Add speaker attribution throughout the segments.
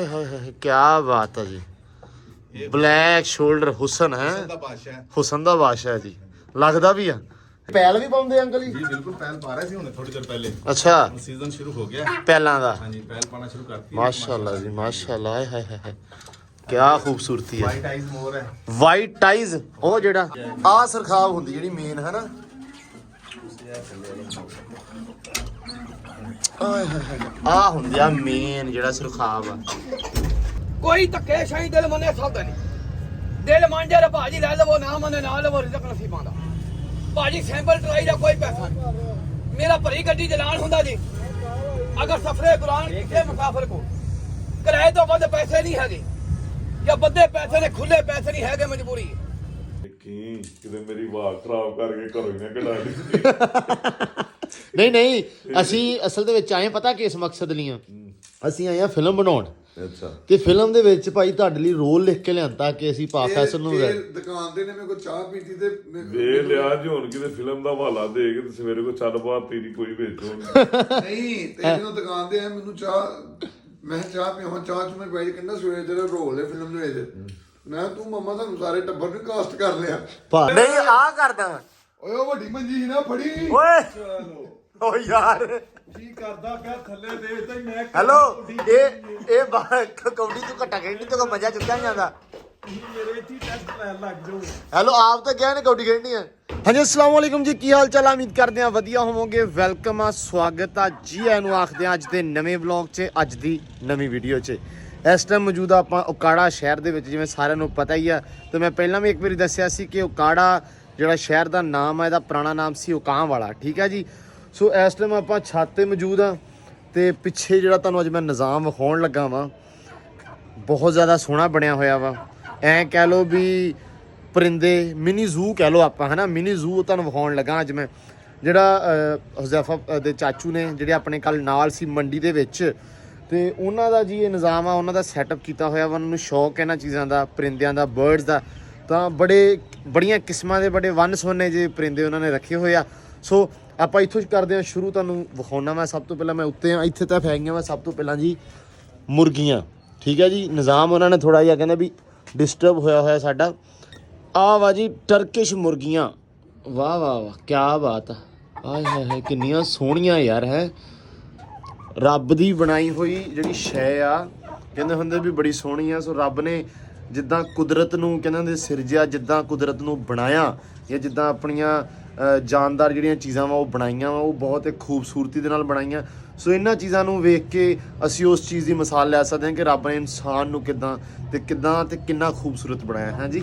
Speaker 1: ਹਾਏ ਹਾਏ ਹਾਏ ਕੀ ਬਾਤ ਹੈ ਜੀ। ਬਲੈਕ ਸ਼ੋਲਡਰ ਹੁਸਨ ਹੈ, ਹੁਸਨ ਦਾ ਬਾਦਸ਼ਾਹ ਜੀ ਲੱਗਦਾ ਵੀ ਆ। ਪੈਲ ਵੀ ਪਾਉਂਦੇ ਅੰਕਲ ਜੀ?
Speaker 2: ਜੀ ਬਿਲਕੁਲ ਪੈਲ ਪਾ ਰਹੇ ਸੀ ਹੁਣੇ ਥੋੜੀ ਦੇਰ ਪਹਿਲੇ।
Speaker 1: ਅੱਛਾ
Speaker 2: ਸੀਜ਼ਨ ਸ਼ੁਰੂ ਹੋ ਗਿਆ
Speaker 1: ਪੈਲਾਂ ਦਾ।
Speaker 2: ਹਾਂਜੀ ਪੈਲ ਪਾਣਾ ਸ਼ੁਰੂ ਕਰਤੀ।
Speaker 1: ਮਾਸ਼ਾਅੱਲਾ ਜੀ ਮਾਸ਼ਾਅੱਲਾ। ਹਾਏ ਹਾਏ ਹਾਏ ਕੀ ਖੂਬਸੂਰਤੀ ਹੈ।
Speaker 2: ਵਾਈਟ ਆਈਜ਼ ਮੋਰ ਹੈ।
Speaker 1: ਵਾਈਟ ਟਾਈਜ਼ ਉਹ ਜਿਹੜਾ ਆ ਸਰਖਾਬ ਹੁੰਦੀ ਜਿਹੜੀ ਮੇਨ ਹੈ ਨਾ। ਆ ਹੁੰਦੀ ਆ ਮੇਨ ਜਿਹੜਾ ਸਰਖਾਬ ਆ।
Speaker 3: ਕੋਈ ਧੱਕੇ ਸ਼ਾਹੀ ਦਿਲ ਮੰਨੇ ਸਭ ਦਾ ਨਹੀਂ। ਦਿਲ ਮੰਨ ਜਾ ਭਾਜੀ ਲੈ ਲਵੋ, ਨਾ ਮੰਨੇ ਨਾ ਲਵੋ, ਰਿਜ਼ਕ ਨਸੀਬਾਂ ਦਾ। ਭਾਜੀ ਸੈਂਪਲ ਟਰਾਈ ਦਾ ਕੋਈ ਪੈਸਾ ਨਹੀਂ। ਮੇਰਾ ਭਰੀ ਗੱਡੀ ਚਲਾਨ ਹੁੰਦਾ ਜੀ। ਅਗਰ ਸਫਰੇ ਕੁਰਾਨ ਕਿਸੇ ਮੁਸਾਫਰ ਕੋ ਕਿਰਾਏ ਤੋਂ ਵੱਧ ਪੈਸੇ ਨਹੀਂ ਹੈਗੇ, ਜਾਂ ਵੱਧੇ ਪੈਸੇ ਨੇ, ਖੁੱਲੇ ਪੈਸੇ ਨਹੀਂ ਹੈਗੇ, ਮਜਬੂਰੀ ਹੈ।
Speaker 4: ਕਿਤੇ ਮੇਰੀ ਆਵਾਜ਼ ਖਰਾਬ ਕਰਕੇ ਘਰੋਂ ਹੀ ਨਾ ਕਢਾ ਲਈ।
Speaker 1: ਨਹੀਂ ਅਸੀਂ ਅਸਲ ਦੇ ਵਿੱਚ ਆਏ ਪਤਾ ਕਿਸ ਮਕਸਦ ਲਈ ਆ। ਅਸੀਂ ਆਏ ਆ ਫਿਲਮ ਬਣਾਉਣ।
Speaker 4: ਅੱਛਾ
Speaker 1: ਤੇ ਫਿਲਮ ਦੇ ਵਿੱਚ ਭਾਈ ਤੁਹਾਡੇ ਲਈ ਰੋਲ ਲਿਖ ਕੇ ਲਿਆਂਦਾ ਕਿ ਅਸੀਂ ਪਾ ਫੈਸਲ ਨੂੰ
Speaker 5: ਦੁਕਾਨ ਤੇ ਨੇ ਮੇਰੇ ਕੋਲ ਚਾਹ ਪੀਤੀ ਤੇ
Speaker 4: ਵੇ ਲਿਆ ਜੀ ਹੁਣ ਕਿਤੇ ਫਿਲਮ ਦਾ ਹਵਾਲਾ ਦੇ ਕੇ ਤੇ ਸਵੇਰੇ ਕੋ ਚੱਲ ਬਾਹਰ ਤੇਰੀ ਕੋਈ ਵੇਚੋ
Speaker 5: ਨਹੀਂ ਤੇ ਜਦੋਂ ਦੁਕਾਨ ਤੇ ਆ ਮੈਨੂੰ ਚਾਹ, ਮੈਂ ਚਾਹ ਪੀਵਾਂ, ਚਾਹ ਚ ਮੈਂ ਬਾਈ ਕਹਿੰਦਾ ਸਵੇਰੇ ਤੇਰਾ ਰੋਲ ਹੈ ਫਿਲਮ ਦੇ ਵਿੱਚ। ਮੈਂ ਤੂੰ ਮਮਾ ਤੁਹਾਨੂੰ ਸਾਰੇ ਟੱਬਰ ਨੂੰ ਕਾਸਟ ਕਰ ਲਿਆ।
Speaker 1: ਨਹੀਂ ਆ ਕਰਦਾ
Speaker 5: ਓਏ ਉਹ ਵੱਡੀ ਮੰਜੀ ਸੀ ਨਾ ਫੜੀ।
Speaker 1: ਓਏ ਓ ਯਾਰ
Speaker 2: ਕੀ ਕਰਦਾ ਪਿਆ ਥੱਲੇ ਦੇ ਤਾਂ ਮੈਂ
Speaker 1: ਹੈਲੋ ਇਹ ਕੌਡੀ ਤੂੰ ਘਟਾ ਖੇਡਣੀ ਤੋਂ ਮਜ਼ਾ ਚੁੱਕਿਆ ਨਹੀਂ ਜਾਂਦਾ।
Speaker 2: ਮੇਰੇ ਇੱਥੇ ਟੈਸਟ ਲੈਣ ਲੱਗ ਜਾਓ।
Speaker 1: ਹੈਲੋ ਆਪ ਤਾਂ ਕਿਹਾ ਨੇ ਕੌਡੀ ਖੇਡਣੀ ਹੈ। ਹਾਂਜੀ ਅਸਲਾਮ ਵਾਲੇਕੁਮ ਜੀ, ਕੀ ਹਾਲ ਚਾਲ ਆ? ਉਮੀਦ ਕਰਦੇ ਆ ਵਧੀਆ ਹੋਵੋਗੇ। ਵੈਲਕਮ ਆ, ਸਵਾਗਤ ਆ ਜੀ ਆਇਆਂ ਨੂੰ ਆਖਦੇ ਆ ਅੱਜ ਦੇ ਨਵੇਂ ਵਲੌਗ 'ਚ, ਅੱਜ ਦੀ ਨਵੀਂ ਵੀਡੀਓ 'ਚ। ਇਸ ਟਾਈਮ ਮੌਜੂਦ ਆਪਾਂ ਉਕਾੜਾ ਸ਼ਹਿਰ ਦੇ ਵਿੱਚ, ਜਿਵੇਂ ਸਾਰਿਆਂ ਨੂੰ ਪਤਾ ਹੀ ਆ। ਤੇ ਮੈਂ ਪਹਿਲਾਂ ਵੀ ਇੱਕ ਵਾਰੀ ਦੱਸਿਆ ਸੀ ਕਿ ਉਕਾੜਾ ਜਿਹੜਾ ਸ਼ਹਿਰ ਦਾ ਨਾਮ ਆ, ਇਹਦਾ ਪੁਰਾਣਾ ਨਾਮ ਸੀ ਉਕਾਂ ਵਾਲਾ। ਠੀਕ ਹੈ ਜੀ। ਸੋ ਇਸ ਟਾਈਮ ਆਪਾਂ ਛੱਤ 'ਤੇ ਮੌਜੂਦ ਆ ਤੇ ਪਿੱਛੇ ਜਿਹੜਾ ਤੁਹਾਨੂੰ ਅੱਜ ਮੈਂ ਨਿਜ਼ਾਮ ਵਿਖਾਉਣ ਲੱਗਾ ਵਾਂ, ਬਹੁਤ ਜ਼ਿਆਦਾ ਸੋਹਣਾ ਬਣਿਆ ਹੋਇਆ ਵਾ। ਐਂ ਕਹਿ ਲਓ ਵੀ ਪਰਿੰਦੇ, ਮਿਨੀ ਜ਼ੂ ਕਹਿ ਲਓ ਆਪਾਂ, ਹੈ ਨਾ। ਮਿਨੀ ਜ਼ੂ ਤੁਹਾਨੂੰ ਵਿਖਾਉਣ ਲੱਗਾ ਅੱਜ ਮੈਂ। ਜਿਹੜਾ ਹੁਜ਼ੈਫਾ ਦੇ ਚਾਚੂ ਨੇ ਜਿਹੜੇ ਆਪਣੇ ਕੱਲ ਨਾਲ ਸੀ ਮੰਡੀ ਦੇ ਵਿੱਚ, ਤੇ ਉਹਨਾਂ ਦਾ ਜੀ ਇਹ ਨਿਜ਼ਾਮ ਆ, ਉਹਨਾਂ ਦਾ ਸੈਟਅਪ ਕੀਤਾ ਹੋਇਆ ਵਾ। ਉਹਨਾਂ ਨੂੰ ਸ਼ੌਕ ਹੈ ਇਹਨਾਂ ਚੀਜ਼ਾਂ ਦਾ, ਪਰਿੰਦਿਆਂ ਦਾ, ਬਰਡਸ ਦਾ। ਤਾਂ ਬੜੀਆਂ ਕਿਸਮਾਂ ਦੇ ਬੜੇ ਵੰਨ ਸੁਵੰਨੇ ਜਿਹੇ ਪਰਿੰਦੇ ਉਹਨਾਂ ਨੇ ਰੱਖੇ ਹੋਏ ਆ। ਸੋ ਆਪਾਂ ਇੱਥੋਂ ਕਰਦੇ ਹਾਂ ਸ਼ੁਰੂ। ਤੁਹਾਨੂੰ ਵਿਖਾਉਣਾ ਮੈਂ ਸਭ ਤੋਂ ਪਹਿਲਾਂ, ਮੈਂ ਉੱਤੇ ਆ, ਇੱਥੇ ਤਾਂ ਫੈਗੀਆਂ ਵਾ ਸਭ ਤੋਂ ਪਹਿਲਾਂ ਜੀ ਮੁਰਗੀਆਂ। ਠੀਕ ਹੈ ਜੀ। ਨਿਜ਼ਾਮ ਉਹਨਾਂ ਨੇ ਥੋੜ੍ਹਾ ਜਿਹਾ ਕਹਿੰਦੇ ਵੀ ਡਿਸਟਰਬ ਹੋਇਆ ਸਾਡਾ। ਆਹ ਵਾ ਜੀ ਟਰਕਿਸ਼ ਮੁਰਗੀਆਂ। ਵਾਹ ਵਾਹ ਵਾਹ ਕੀ ਬਾਤ ਆ। ਆਏ ਹਾਏ ਹਾਏ ਕਿੰਨੀਆਂ ਸੋਹਣੀਆਂ ਯਾਰ। ਹੈ ਰੱਬ ਦੀ ਬਣਾਈ ਹੋਈ ਜਿਹੜੀ ਸ਼ੈ ਆ, ਕਹਿੰਦੇ ਹੁੰਦੇ ਵੀ ਬੜੀ ਸੋਹਣੀ ਆ। ਸੋ ਰੱਬ ਨੇ ਜਿੱਦਾਂ ਕੁਦਰਤ ਨੂੰ ਕਹਿੰਦੇ ਹੁੰਦੇ ਸਿਰਜਿਆ, ਜਿੱਦਾਂ ਕੁਦਰਤ ਨੂੰ ਬਣਾਇਆ, ਜਾਂ ਜਿੱਦਾਂ ਆਪਣੀਆਂ ਜਾਨਦਾਰ ਜਿਹੜੀਆਂ ਚੀਜ਼ਾਂ ਵਾ ਉਹ ਬਣਾਈਆਂ ਵਾ, ਉਹ ਬਹੁਤ ਇੱਕ ਖੂਬਸੂਰਤੀ ਦੇ ਨਾਲ ਬਣਾਈਆਂ। ਸੋ ਇਹਨਾਂ ਚੀਜ਼ਾਂ ਨੂੰ ਵੇਖ ਕੇ ਅਸੀਂ ਉਸ ਚੀਜ਼ ਦੀ ਮਿਸਾਲ ਲੈ ਸਕਦੇ ਹਾਂ ਕਿ ਰੱਬ ਨੇ ਇਨਸਾਨ ਨੂੰ ਕਿੱਦਾਂ ਤੇ ਕਿੰਨਾ ਖੂਬਸੂਰਤ ਬਣਾਇਆ ਹੈ ਜੀ।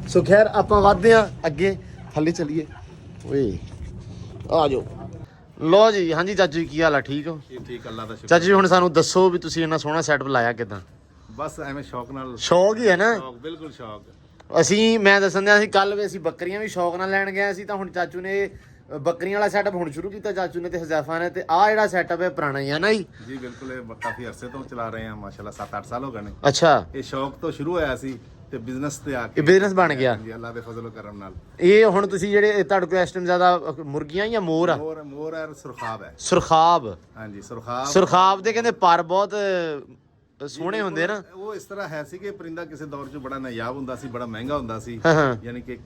Speaker 1: ਸੋ ਖੈਰ ਆਪਾਂ ਵੱਧਦੇ ਹਾਂ ਅੱਗੇ, ਥੱਲੇ ਚੱਲੀਏ। ਓਏ ਆ ਜਾਓ। ਲੋ ਜੀ। ਹਾਂਜੀ ਚਾਚੂ ਜੀ ਕੀ ਹਾਲ ਆ? ਠੀਕ ਹੋ?
Speaker 2: ਠੀਕ ਅੱਲਾ ਦਾ ਸ਼ੁਕਰ।
Speaker 1: ਚਾਚੂ ਜੀ ਹੁਣ ਸਾਨੂੰ ਦੱਸੋ ਵੀ ਤੁਸੀਂ ਇੰਨਾ ਸੋਹਣਾ ਸੈਟਅਪ ਲਾਇਆ ਕਿੱਦਾਂ?
Speaker 2: ਬਸ ਐਵੇਂ ਸ਼ੌਕ ਨਾਲ।
Speaker 1: ਸ਼ੌਕ ਹੀ ਹੈ ਨਾ।
Speaker 2: ਸ਼ੌਕ, ਬਿਲਕੁਲ ਸ਼ੌਕ।
Speaker 1: ਮੈਂ ਦੱਸਣ ਦਿਆ ਸੀ ਕੱਲ ਵੀ ਅਸੀਂ ਬੱਕਰੀਆਂ ਵੀ ਸ਼ੌਕ ਨਾਲ ਲੈਣ ਗਏ ਸੀ, ਤਾਂ ਹੁਣ ਚਾਚੂ ਨੇ ਬੱਕਰੀਆਂ ਵਾਲਾ ਸੈਟਅਪ ਹੁਣ ਸ਼ੁਰੂ ਕੀਤਾ ਚਾਚੂ ਨੇ ਤੇ ਹੁਜ਼ੈਫਾ ਨੇ। ਤੇ ਆਹ ਜਿਹੜਾ ਸੈਟਅਪ ਹੈ ਪੁਰਾਣਾ ਹੀ ਹੈ ਨਾ ਜੀ?
Speaker 2: ਜੀ ਬਿਲਕੁਲ। ਇਹ ਕਾਫੀ ਅਰਸੇ ਤੋਂ ਚਲਾ ਰਹੇ ਹਾਂ ਮਾਸ਼ਾਅੱਲਾ, 7-8 ਸਾਲ ਹੋ ਗਏ ਨੇ।
Speaker 1: ਅੱਛਾ।
Speaker 2: ਇਹ ਸ਼ੌਕ ਤੋਂ ਸ਼ੁਰੂ ਹੋਇਆ ਸੀ ਤੇ ਬਿਜ਼ਨਸ ਤੇ ਆ ਕੇ
Speaker 1: ਇਹ ਬਿਜ਼ਨਸ ਬਣ ਗਿਆ
Speaker 2: ਜੀ ਅੱਲਾ ਦੇ ਫਜ਼ਲ ਕਰਮ ਨਾਲ।
Speaker 1: ਇਹ ਹੁਣ ਤੁਸੀਂ ਜਿਹੜੇ ਤੁਹਾਡੇ ਕੋਲ ਇਸ ਟਾਈਮ ਜ਼ਿਆਦਾ ਮੁਰਗੀਆਂ ਜਾਂ ਮੋਰ ਆ?
Speaker 2: ਮੋਰ ਹੈ, ਸੁਰਖਾਬ ਹੈ।
Speaker 1: ਸੁਰਖਾਬ।
Speaker 2: ਹਾਂਜੀ ਸੁਰਖਾਬ।
Speaker 1: ਸੁਰਖਾਬ ਦੇ ਕਹਿੰਦੇ ਪਰ ਬਹੁਤ ਸੋਹਣੇ ਹੁੰਦੇ ਨਾ।
Speaker 2: ਉਹ ਇਸ ਤਰ੍ਹਾਂ ਹੈ ਸੀ ਕਿ ਪਰਿੰਦਾ ਕਿਸੇ ਦੌਰ 'ਚ ਬੜਾ ਨਾਯਾਬ ਹੁੰਦਾ ਸੀ, ਬੜਾ ਮਹਿੰਗਾ ਹੁੰਦਾ ਸੀ। ਯਾਨੀ ਕਿ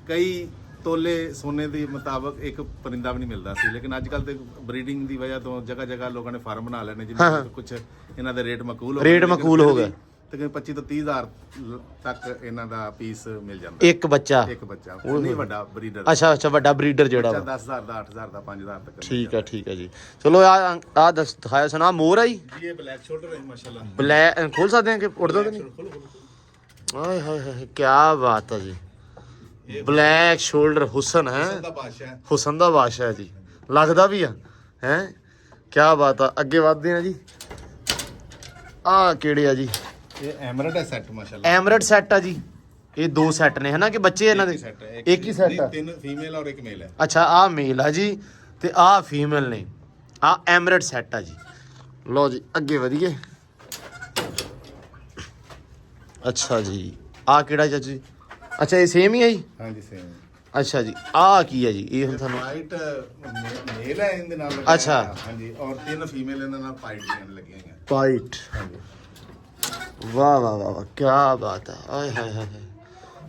Speaker 2: ਕਈ ਤੋਲੇ ਸੋਨੇ ਦੇ ਮੁਤਾਬਕ ਇੱਕ ਪਰਿੰਦਾ ਵੀ ਨਹੀਂ ਮਿਲਦਾ ਸੀ। ਲੇਕਿਨ ਅੱਜ ਕੱਲ ਤੇ ਬਰੀਡਿੰਗ ਦੀ ਵਜ੍ਹਾ ਤੋਂ ਜਗ੍ਹਾ ਜਗ੍ਹਾ ਲੋਕਾਂ ਨੇ ਫਾਰਮ ਬਣਾ ਲਏ ਨੇ, ਜਿਹਨਾਂ ਕੁਝ ਇਹਨਾਂ ਦੇ ਰੇਟ ਮਕਬੂਲ ਹੋ ਗਏ। ਤਕਰੀਬਨ 25 ਤੋਂ 30 ਹਜ਼ਾਰ ਤੱਕ ਇਹਨਾਂ ਦਾ ਪੀਸ ਮਿਲ ਜਾਂਦਾ।
Speaker 1: ਇੱਕ ਬੱਚਾ
Speaker 2: ਨਹੀਂ ਵੱਡਾ ਬਰੀਡਰ।
Speaker 1: ਅੱਛਾ ਵੱਡਾ ਬਰੀਡਰ ਜਿਹੜਾ
Speaker 2: 10,000 ਦਾ, 8,000 ਦਾ, 5,000 ਤੱਕ।
Speaker 1: ਠੀਕ ਹੈ ਜੀ। ਚਲੋ ਆ ਦਿਖਾਇਆ ਸੁਣਾ ਮੋਰ ਆ ਜੀ।
Speaker 2: ਇਹ ਬਲੈਕ ਸ਼ੋਲਡਰ ਹੈ ਮਾਸ਼ਾਅੱਲਾ।
Speaker 1: ਬਲੈਕ ਖੋਲ ਸਕਦੇ ਹਾਂ ਕਿ ਉੜਦਾ ਤਾਂ ਨਹੀਂ? ਆਏ ਹਾਏ ਹਾਏ ਕੀ ਬਾਤ ਆ ਜੀ। ਬਲੈਕ ਸ਼ੋਲਡਰ ਹੁਸਨ ਹੈ, ਹੁਸਨ ਦਾ ਬਾਦਸ਼ਾਹ ਹੈ ਜੀ ਲੱਗਦਾ ਵੀ ਆ। ਹੈ ਕੀ ਬਾਤ ਆ। ਅੱਗੇ ਵੱਧਦੇ ਆ ਜੀ। ਆਹ ਕਿਹੜੇ ਆ ਜੀ?
Speaker 2: ਇਹ ਐਮਰਲਡ ਹੈ ਸੈੱਟ ਮਾਸ਼ਾਅੱਲਾ।
Speaker 1: ਐਮਰਲਡ ਸੈੱਟ ਆ ਜੀ। ਇਹ ਦੋ ਸੈੱਟ ਨੇ ਹਨਾ ਕਿ ਬੱਚੇ ਇਹਨਾਂ ਦੇ? ਇੱਕ ਹੀ ਸੈੱਟ ਆ।
Speaker 2: 3 ਫੀਮੇਲ ਔਰ 1 ਮੇਲ ਹੈ।
Speaker 1: ਅੱਛਾ ਆਹ ਮੇਲ ਆ ਜੀ ਤੇ ਆਹ ਫੀਮੇਲ ਨੇ। ਆਹ ਐਮਰਲਡ ਸੈੱਟ ਆ ਜੀ। ਲਓ ਜੀ ਅੱਗੇ ਵਧੀਏ। ਅੱਛਾ ਜੀ ਆਹ ਕਿਹੜਾ ਚਾਚੂ ਜੀ? ਅੱਛਾ ਇਹ ਸੇਮ ਹੀ ਹੈ ਜੀ?
Speaker 2: ਹਾਂਜੀ ਸੇਮ।
Speaker 1: ਅੱਛਾ ਜੀ ਆਹ ਕੀ ਹੈ ਜੀ? ਇਹ ਹੁਣ ਤੁਹਾਨੂੰ
Speaker 2: ਵਾਈਟ ਮੇਲ ਹੈ ਇਹਦੇ ਨਾਲ।
Speaker 1: ਅੱਛਾ।
Speaker 2: ਹਾਂਜੀ ਔਰ 3 ਫੀਮੇਲ ਇਹਨਾਂ ਨਾਲ ਪਾਈਟ ਦੀਆਂ ਲੱਗੀਆਂ ਹੋਈਆਂ।
Speaker 1: ਪਾਈਟ।
Speaker 2: ਹਾਂਜੀ
Speaker 1: ਵਾਹ ਵਾਹ ਵਾਹ ਵਾਹ, ਕੀ ਬਾਤ ਹੈ। ਆਏ ਹਾਏ ਹਾਏ ਹਾਏ,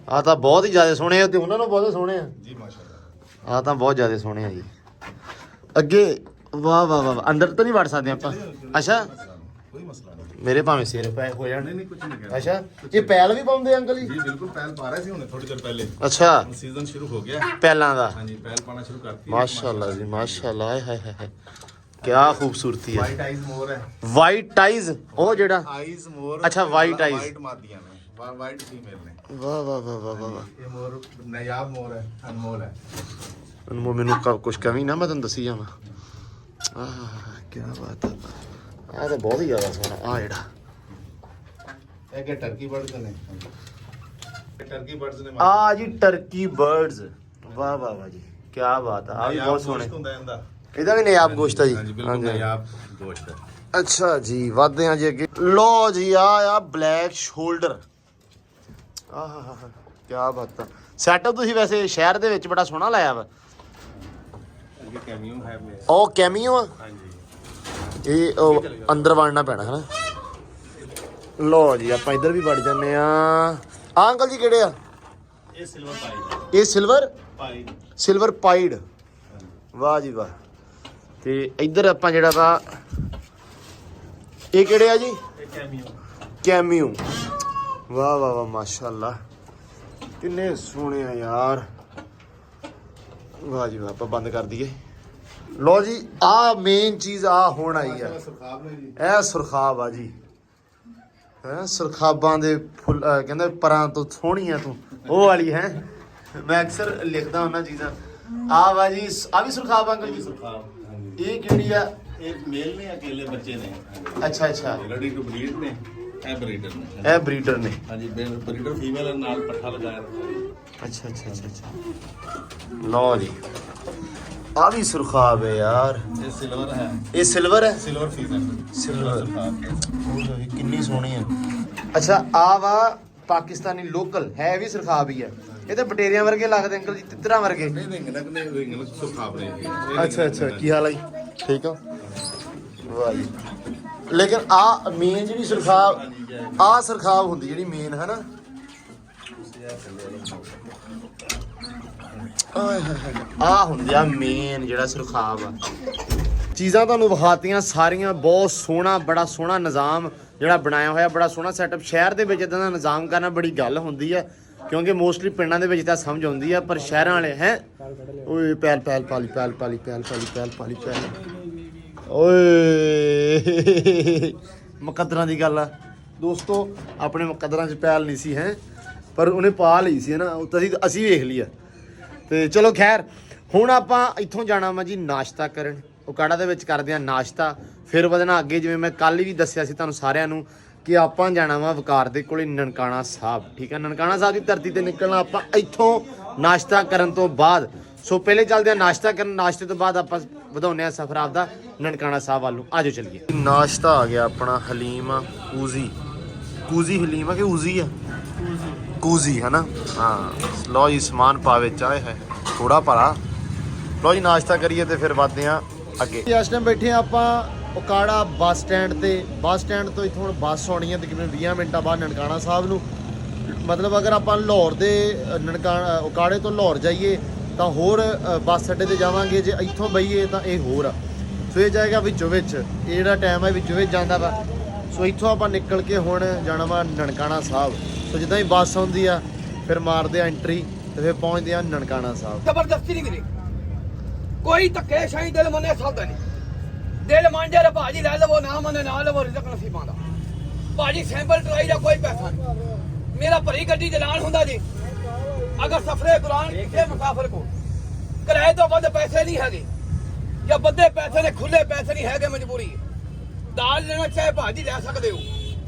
Speaker 1: ਆ ਤਾਂ ਬਹੁਤ ਹੀ ਜ਼ਿਆਦਾ ਸੋਹਣੇ ਆ ਤੇ ਉਹਨਾਂ ਨੂੰ ਬਹੁਤ ਸੋਹਣੇ ਆ
Speaker 2: ਜੀ ਮਾਸ਼ਾਅੱਲਾ।
Speaker 1: ਆ ਤਾਂ ਬਹੁਤ ਜ਼ਿਆਦਾ ਸੋਹਣੇ ਆ ਜੀ। ਅੱਗੇ ਵਾਹ ਵਾਹ ਵਾਹ, ਅੰਦਰ ਤਾਂ ਨਹੀਂ ਵੜ ਸਕਦੇ ਆਪਾਂ? ਅੱਛਾ,
Speaker 2: ਕੋਈ ਮਸਲਾ ਨਹੀਂ
Speaker 1: ਮੇਰੇ ਭਾਵੇਂ ਸਿਰ ਪੈ ਹੋ ਜਾਣ।
Speaker 2: ਨਹੀਂ ਕੁਝ ਨਹੀਂ ਕਹਿਣਾ
Speaker 1: ਅੱਛਾ, ਇਹ ਪੈਲ ਵੀ ਪਾਉਂਦੇ ਅੰਕਲ ਜੀ?
Speaker 2: ਜੀ ਬਿਲਕੁਲ ਪਹਿਲ ਪਾ ਰਹੇ ਸੀ ਹੁਣੇ ਥੋੜੀ ਦੇਰ ਪਹਿਲੇ।
Speaker 1: ਅੱਛਾ,
Speaker 2: ਹੁਣ ਸੀਜ਼ਨ ਸ਼ੁਰੂ ਹੋ ਗਿਆ।
Speaker 1: ਪੈਲਾਂ ਦਾ।
Speaker 2: ਹਾਂਜੀ ਪਹਿਲ ਪਾਣਾ ਸ਼ੁਰੂ ਕਰਤੀ।
Speaker 1: ਮਾਸ਼ਾਅੱਲਾ ਜੀ ਮਾਸ਼ਾਅੱਲਾ, ਆਏ ਹਾਏ ਹਾਏ, ਕੀ ਖੂਬਸੂਰਤੀ ਹੈ।
Speaker 2: ਵਾਈਟ ਆਈਜ਼ ਮੋਰ ਹੈ।
Speaker 1: ਵਾਈਟ ਆਈਜ਼, ਉਹ ਜਿਹੜਾ
Speaker 2: ਆਈਜ਼ ਮੋਰ।
Speaker 1: ਅੱਛਾ, white eyes।
Speaker 2: ਵਾਈਟ ਮਾਦੀਆਂ ਨੇ, ਵਾਈਟ ਫੀਮੇਲ ਨੇ।
Speaker 1: ਵਾਹ ਵਾਹ ਵਾਹ ਵਾਹ ਵਾਹ।
Speaker 2: ਇਹ ਮੋਰ ਨਾਯਾਬ ਮੋਰ ਹੈ, ਅਨਮੋਲ ਹੈ।
Speaker 1: ਅਨਮੋਲ ਮੈਨੂੰ ਕੁਝ ਕਮੀ ਨਾ, ਮੈਂ ਤੁਹਾਨੂੰ ਦੱਸੀ ਜਾਵਾਂ। ਆਹ ਕੀ ਬਾਤ ਹੈ, ਆ ਤਾਂ ਬਹੁਤ ਹੀ ਜ਼ਿਆਦਾ ਸੋਹਣਾ। ਆ ਜਿਹੜਾ
Speaker 2: ਇਹ ਕਿ ਟਰਕੀ ਬਰਡਸ ਨੇ। ਇਹ ਟਰਕੀ ਬਰਡਸ ਨੇ।
Speaker 1: ਆ ਜੀ ਟਰਕੀ ਬਰਡਸ, ਵਾਹ ਵਾਹ ਵਾਹ ਜੀ, ਕੀ ਬਾਤ ਹੈ। ਆ ਵੀ ਬਹੁਤ ਸੋਹਣੇ।
Speaker 2: ਹੁੰਦਾ ਇਹਦਾ।
Speaker 1: ਇਹਦਾ ਵੀ ਨਾਯਾਬ ਗੋਸ਼ਤ ਹੈ ਜੀ।
Speaker 2: ਹਾਂਜੀ ਬਿਲਕੁਲ ਨਾਯਾਬ ਗੋਸ਼ਤ ਹੈ।
Speaker 1: ਅੱਛਾ ਜੀ, ਵਧਦੇ ਹਾਂ ਜੀ ਅੱਗੇ। ਲੋ ਜੀ, ਆ ਬਲੈਕ ਸ਼ੋਲਡਰ। ਆਹ ਕੀ ਬਾਤ ਹੈ। ਸੈਟਅਪ ਤੁਸੀਂ ਵੈਸੇ ਸ਼ਹਿਰ ਦੇ ਵਿੱਚ ਬੜਾ ਸੋਹਣਾ ਲਾਇਆ ਵਾ।
Speaker 2: ਅੱਗੇ ਕੈਮੀਓ ਹੈ ਮੇਰੇ।
Speaker 1: ਉਹ ਕੈਮੀਓ ਆ?
Speaker 2: ਹਾਂਜੀ।
Speaker 1: ਇਹ ਉਹ ਅੰਦਰ ਵੜਨਾ ਪੈਣਾ ਹੈ ਨਾ। ਲੋ ਜੀ, ਆਪਾਂ ਇੱਧਰ ਵੀ ਵੜ ਜਾਂਦੇ ਆ। ਅੰਕਲ ਜੀ ਕਿਹੜੇ ਆ?
Speaker 2: ਇਹ ਸਿਲਵਰ ਪਾਈ।
Speaker 1: ਇਹ ਸਿਲਵਰ
Speaker 2: ਪਾਈ।
Speaker 1: ਸਿਲਵਰ ਪਾਈਡ, ਵਾਹ ਜੀ ਵਾਹ। ਤੇ ਇੱਧਰ ਆਪਾਂ ਜਿਹੜਾ ਵਾ, ਇਹ ਕਿਹੜੇ ਆ ਜੀ?
Speaker 2: ਇਹ ਕੈਮੀਓ।
Speaker 1: ਕੈਮੀਓ, ਵਾਹ ਵਾਹ ਵਾਹ, ਮਾਸ਼ਾਅੱਲਾ, ਕਿੰਨੇ ਸੋਹਣੇ ਆ ਯਾਰ। ਵਾਹ ਜੀ ਵਾਹ, ਆਪਾਂ ਬੰਦ ਕਰ ਦਈਏ। ਲੋ ਜੀ, ਆ ਮੇਨ ਚੀਜ਼ ਆ ਹੁਣ ਆਈ ਆ।
Speaker 2: ਸੁਰਖਾਬ ਨੇ ਜੀ।
Speaker 1: ਇਹ ਸੁਰਖਾਬ ਆ ਜੀ। ਹੈ ਸੁਰਖਾਬਾਂ ਦੇ ਫੁੱਲ, ਕਹਿੰਦੇ ਪਰਾਂ ਤੋਂ ਸੋਹਣੀ ਆ ਤੂੰ, ਉਹ ਵਾਲੀ ਹੈ। ਮੈਂ ਅਕਸਰ ਲਿਖਦਾ ਉਹਨਾਂ ਚੀਜ਼ਾਂ। ਆ ਵਾ ਜੀ, ਆ ਵੀ ਸੁਰਖਾਬ ਅੰਕਲ ਜੀ?
Speaker 2: ਸੁਰਖਾਬ। ਹਾਂਜੀ।
Speaker 1: ਇਹ ਕਿਹੜੀ ਆ?
Speaker 2: ਇਹ ਮੇਲ ਨੇ, ਅਕੇਲੇ ਬੱਚੇ ਨੇ।
Speaker 1: ਅੱਛਾ ਅੱਛਾ,
Speaker 2: ਰੈਡੀ ਟੂ ਬਰੀਡ ਨੇ। ਇਹ ਬਰੀਡਰ ਨੇ।
Speaker 1: ਇਹ ਬਰੀਡਰ ਨੇ।
Speaker 2: ਹਾਂਜੀ ਬਰੀਡਰ ਫੀਮੇਲ ਨਾਲ ਪੱਠਾ ਲਗਾਇਆ ਰੱਖਿਆ।
Speaker 1: ਅੱਛਾ ਅੱਛਾ ਅੱਛਾ ਅੱਛਾ, ਲਓ ਜੀ, ਆ ਵੀ ਸੁਰਖਾਬ ਹੈ ਯਾਰ।
Speaker 2: ਇਹ ਸਿਲਵਰ ਹੈ।
Speaker 1: ਇਹ ਸਿਲਵਰ ਹੈ?
Speaker 2: Silver female.
Speaker 1: ਸਿਲਵਰ,
Speaker 2: ਸੁਰਖਾਬ।
Speaker 1: ਕਿੰਨੀ ਸੋਹਣੀ ਹੈ। ਅੱਛਾ, ਆ ਵਾ ਪਾਕਿਸਤਾਨੀ ਲੋਕਲ ਹੈ, ਵੀ ਸੁਰਖਾਬ ਹੀ ਹੈ। ਇਹ ਤਾਂ ਬਟੇਰੀਆਂ ਵਰਗੇ ਲੱਗਦੇ ਅੰਕਲ ਜੀ, ਤਿੱਤਰਾਂ ਵਰਗੇ।
Speaker 2: ਨਹੀਂ ਰਿੰਗਣਕ ਨੇ, ਰਿੰਗਣਕ ਸੁਰਖਾਬ ਨੇ।
Speaker 1: ਅੱਛਾ ਅੱਛਾ, ਕੀ ਹਾਲ ਹੈ ਜੀ? ਠੀਕ ਆ, ਵਾਹ ਜੀ। ਲੇਕਿਨ ਆ ਮੇਨ ਜਿਹੜੀ ਸੁਰਖਾਬ, ਆ ਸੁਰਖਾਬ ਹੁੰਦੀ ਜਿਹੜੀ ਮੇਨ ਹੈ ਨਾ। ਆ ਹੁੰਦੀ ਆ ਮੇਨ ਜਿਹੜਾ ਸੁਰਖਾਬ ਆ। ਚੀਜ਼ਾਂ ਤੁਹਾਨੂੰ ਵਿਖਾਤੀਆਂ ਸਾਰੀਆਂ, ਬਹੁਤ ਸੋਹਣਾ, ਬੜਾ ਸੋਹਣਾ ਨਿਜ਼ਾਮ ਜਿਹੜਾ ਬਣਾਇਆ ਹੋਇਆ, ਬੜਾ ਸੋਹਣਾ ਸੈਟਅਪ। ਸ਼ਹਿਰ ਦੇ ਵਿੱਚ ਇਦਾਂ ਦਾ ਨਿਜ਼ਾਮ ਕਰਨਾ ਬੜੀ ਗੱਲ ਹੁੰਦੀ ਆ, ਕਿਉਂਕਿ ਮੋਸਟਲੀ ਪਿੰਡਾਂ ਦੇ ਵਿੱਚ ਤਾਂ ਸਮਝ ਆਉਂਦੀ ਆ, ਪਰ ਸ਼ਹਿਰਾਂ ਵਾਲੇ ਹੈ ਓਏ ਪੈਲ ਪੈਲ ਪਾਲੀ ਪੈਲ ਪਾਲੀ ਪੈਲ ਪਾਲੀ ਪੈਲ ਪਾਲੀ ਪੈਲ, ਓਏ ਮੁਕੱਦਰਾਂ ਦੀ ਗੱਲ ਆ ਦੋਸਤੋ। ਆਪਣੇ ਮੁਕੱਦਰਾਂ 'ਚ ਪੈਲ ਨਹੀਂ ਸੀ ਹੈ, ਪਰ ਉਹਨੇ ਪਾ ਲਈ ਸੀ ਨਾ, ਉਹ ਤਾਂ ਅਸੀਂ ਵੇਖ ਲਿਆ। ਤੇ ਚਲੋ ਖੈਰ, ਹੁਣ ਆਪਾਂ ਇੱਥੋਂ ਜਾਣਾ ਵਾ ਜੀ ਨਾਸ਼ਤਾ ਕਰਨ। ਉਕਾੜਾ ਦੇ ਵਿੱਚ ਕਰਦੇ ਆ ਨਾਸ਼ਤਾ, ਫਿਰ ਵਧਣਾ ਅੱਗੇ। ਜਿਵੇਂ ਮੈਂ ਕੱਲ ਵੀ ਦੱਸਿਆ ਸੀ ਤੁਹਾਨੂੰ ਸਾਰਿਆਂ ਨੂੰ ਕਿ ਆਪਾਂ ਜਾਣਾ ਵਾ ਵਕਾਰ ਦੇ ਕੋਲੇ ਨਨਕਾਣਾ ਸਾਹਿਬ। ਠੀਕ ਹੈ, ਨਨਕਾਣਾ ਸਾਹਿਬ ਦੀ ਧਰਤੀ ਤੇ ਨਿਕਲਣਾ ਆਪਾਂ ਇੱਥੋਂ ਨਾਸ਼ਤਾ ਕਰਨ ਤੋਂ ਬਾਅਦ। ਸੋ ਪਹਿਲੇ ਚੱਲਦੇ ਆ ਨਾਸ਼ਤਾ ਕਰਨ, ਨਾਸ਼ਤੇ ਤੋਂ ਬਾਅਦ ਆਪਾਂ ਵਧਾਉਂਦੇ ਆ ਸਫ਼ਰ ਆਪਦਾ ਨਨਕਾਣਾ ਸਾਹਿਬ ਵੱਲ ਨੂੰ। ਆਜੋ ਚੱਲੀਏ। ਨਾਸ਼ਤਾ ਆ ਗਿਆ ਆਪਣਾ, ਹਲੀਮ ਆ, ਕੂਜ਼ੀ ਹਲੀਮ ਆ ਕਿ ਊਜ਼ੀ ਆ? ਕੂਜ਼ੀ ਹੈ ਨਾ, ਹਾਂ। ਲਓ ਜੀ, ਸਮਾਨ ਪਾ ਵਿੱਚ ਆਏ ਹੈ ਥੋੜਾ ਭਰਾ। ਲਓ ਜੀ, ਨਾਸ਼ਤਾ ਕਰੀਏ ਤੇ ਫਿਰ ਵੱਧਦੇ ਆ ਅੱਗੇ। ਇਸ ਟਾਈਮ ਬੈਠੇ ਆ ਆਪਾਂ ਉਕਾੜਾ ਬੱਸ ਸਟੈਂਡ ਤੇ। ਬੱਸ ਸਟੈਂਡ ਤੋਂ ਇੱਥੋਂ ਹੁਣ ਬੱਸ ਆਉਣੀ ਹੈ ਤਕਰੀਬਨ 20 ਮਿੰਟਾਂ ਬਾਅਦ ਨਨਕਾਣਾ ਸਾਹਿਬ ਨੂੰ। ਮਤਲਬ ਅਗਰ ਆਪਾਂ ਲਾਹੌਰ ਦੇ ਨਨਕਾਣਾ ਉਕਾੜੇ ਤੋਂ ਲਾਹੌਰ ਜਾਈਏ ਤਾਂ ਹੋਰ ਬੱਸ ਅੱਡੇ ਤੇ ਜਾਵਾਂਗੇ, ਜੇ ਇੱਥੋਂ ਬਈਏ ਤਾਂ ਇਹ ਹੋਰ ਆ। ਸੋ ਇਹ ਜਾਏਗਾ ਵਿੱਚੋਂ ਵਿੱਚ, ਇਹ ਜਿਹੜਾ ਟਾਈਮ ਹੈ ਵਿੱਚੋਂ ਵਿੱਚ ਜਾਂਦਾ ਵਾ। ਸੋ ਇੱਥੋਂ ਆਪਾਂ ਨਿਕਲ ਕੇ ਹੁਣ ਜਾਣਾ ਵਾ ਨਨਕਾਣਾ ਸਾਹਿਬ। ਸੋ ਜਿੱਦਾਂ ਹੀ ਬੱਸ ਆਉਂਦੀ ਆ ਫਿਰ ਮਾਰਦੇ ਆ ਐਂਟਰੀ ਤੇ ਫਿਰ ਪਹੁੰਚਦੇ ਆ ਨਨਕਾਣਾ ਸਾਹਿਬ।
Speaker 3: ਜ਼ਬਰਦਸਤੀ ਨਹੀਂ ਮਿਲੀ, ਕੋਈ ਧੱਕੇ ਸ਼ਾਹੀ ਦਿਲ ਮੰਨੇ ਸਭ ਦਾ ਨਹੀਂ। ਦਿਲ ਮੰਨ ਜਾ ਭਾਜੀ ਲੈ ਲਵੋ, ਨਾ ਮੰਨੇ ਨਾ ਲਵੋ, ਰਿਜ਼ਕ ਨਸੀਬਾਂ ਦਾ। ਭਾਜੀ ਸੈਂਪਲ ਟਰਾਈ ਦਾ ਕੋਈ ਪੈਸਾ ਨਹੀਂ। ਮੇਰਾ ਭਰੀ ਗੱਡੀ ਚਲਾਨ ਹੁੰਦਾ ਜੀ। ਅਗਰ ਸਫਰੇ ਦੌਰਾਨ ਕਿਸੇ ਮੁਸਾਫਰ ਕੋ ਕਿਰਾਏ ਤੋਂ ਵੱਧ ਪੈਸੇ ਨਹੀਂ ਹੈਗੇ, ਜਾਂ ਵੱਧੇ ਪੈਸੇ ਨੇ, ਖੁੱਲੇ ਪੈਸੇ ਨਹੀਂ ਹੈਗੇ, ਮਜਬੂਰੀ ਹੈ, ਦਾਲ ਲੈਣਾ ਚਾਹੇ ਭਾਜੀ ਲੈ ਸਕਦੇ ਹੋ।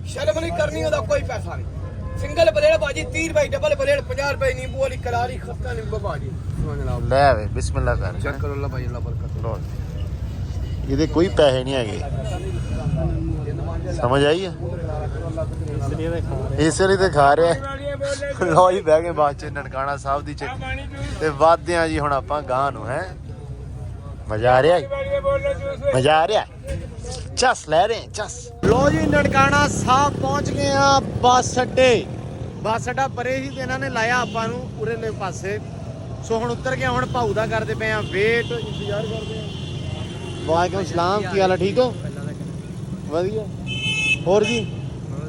Speaker 3: ਸ਼ਰਮ ਨਹੀਂ ਕਰਨੀ, ਉਹਦਾ ਕੋਈ ਪੈਸਾ ਨਹੀਂ। ਸਿੰਗਲ ਬਲੇਡ ਭਾਜੀ 30 ਰੁਪਏ, ਡਬਲ ਬਲੇਡ 50 ਰੁਪਏ, ਨੀਂਬੂ ਵਾਲੀ ਕਰਾਰੀ ਖਸਤਾ ਨੀਂਬੂ ਭਾਜੀ।
Speaker 1: ਲੈ ਵੇ ਬਿਸਮਿਲ੍ਲਾ ਕਰ।
Speaker 3: ਚੈੱਕ ਕਰੋ ਅੱਲਾ ਭਾਈ, ਅੱਲਾ ਬਰਕਤ।
Speaker 1: ਇਹਦੇ ਕੋਈ ਪੈਸੇ ਨਹੀਂ ਹੈਗੇ, ਸਮਝ ਆਈ ਆ? ਇਸ ਲਈ ਤੇ ਖਾ ਰਿਹਾ। ਲਓ ਜੀ, ਬਹਿ ਗਏ ਬਾਅਦ ਚ ਨਨਕਾਣਾ ਸਾਹਿਬ ਦੀ ਚ ਤੇ ਵੱਧਦੇ ਆ ਜੀ ਹੁਣ ਆਪਾਂ ਗਾਂ ਨੂੰ। ਹੈ ਮਜ਼ਾ ਆ ਰਿਹਾ, ਮਜ਼ਾ ਆ ਰਿਹਾ। ਚੱਸ ਲੈ ਰਹੇ ਚੱਸ। ਲੋ ਜੀ ਨਨਕਾਣਾ ਸਾਹਿਬ ਪਹੁੰਚ ਗਏ ਆ ਬੱਸ ਅੱਡੇ। ਬੱਸ ਅੱਡਾ ਪਰੇ ਹੀ ਤੇ ਇਹਨਾਂ ਨੇ ਲਾਇਆ ਆਪਾਂ ਨੂੰ ਉਰੇਲੇ ਪਾਸੇ। ਸੋ ਹੁਣ ਉੱਤਰ ਗਿਆ, ਹੁਣ ਭਾਊ ਦਾ ਕਰਦੇ ਪਏ ਆ ਵੇਟ, ਇੰਤਜ਼ਾਰ ਕਰਦੇ ਆ। ਵਾਲੇਕੁਮ ਸਲਾਮ, ਕੀ ਹਾਲ ਹੈ? ਠੀਕ ਹੋ? ਵਧੀਆ। ਹੋਰ ਜੀ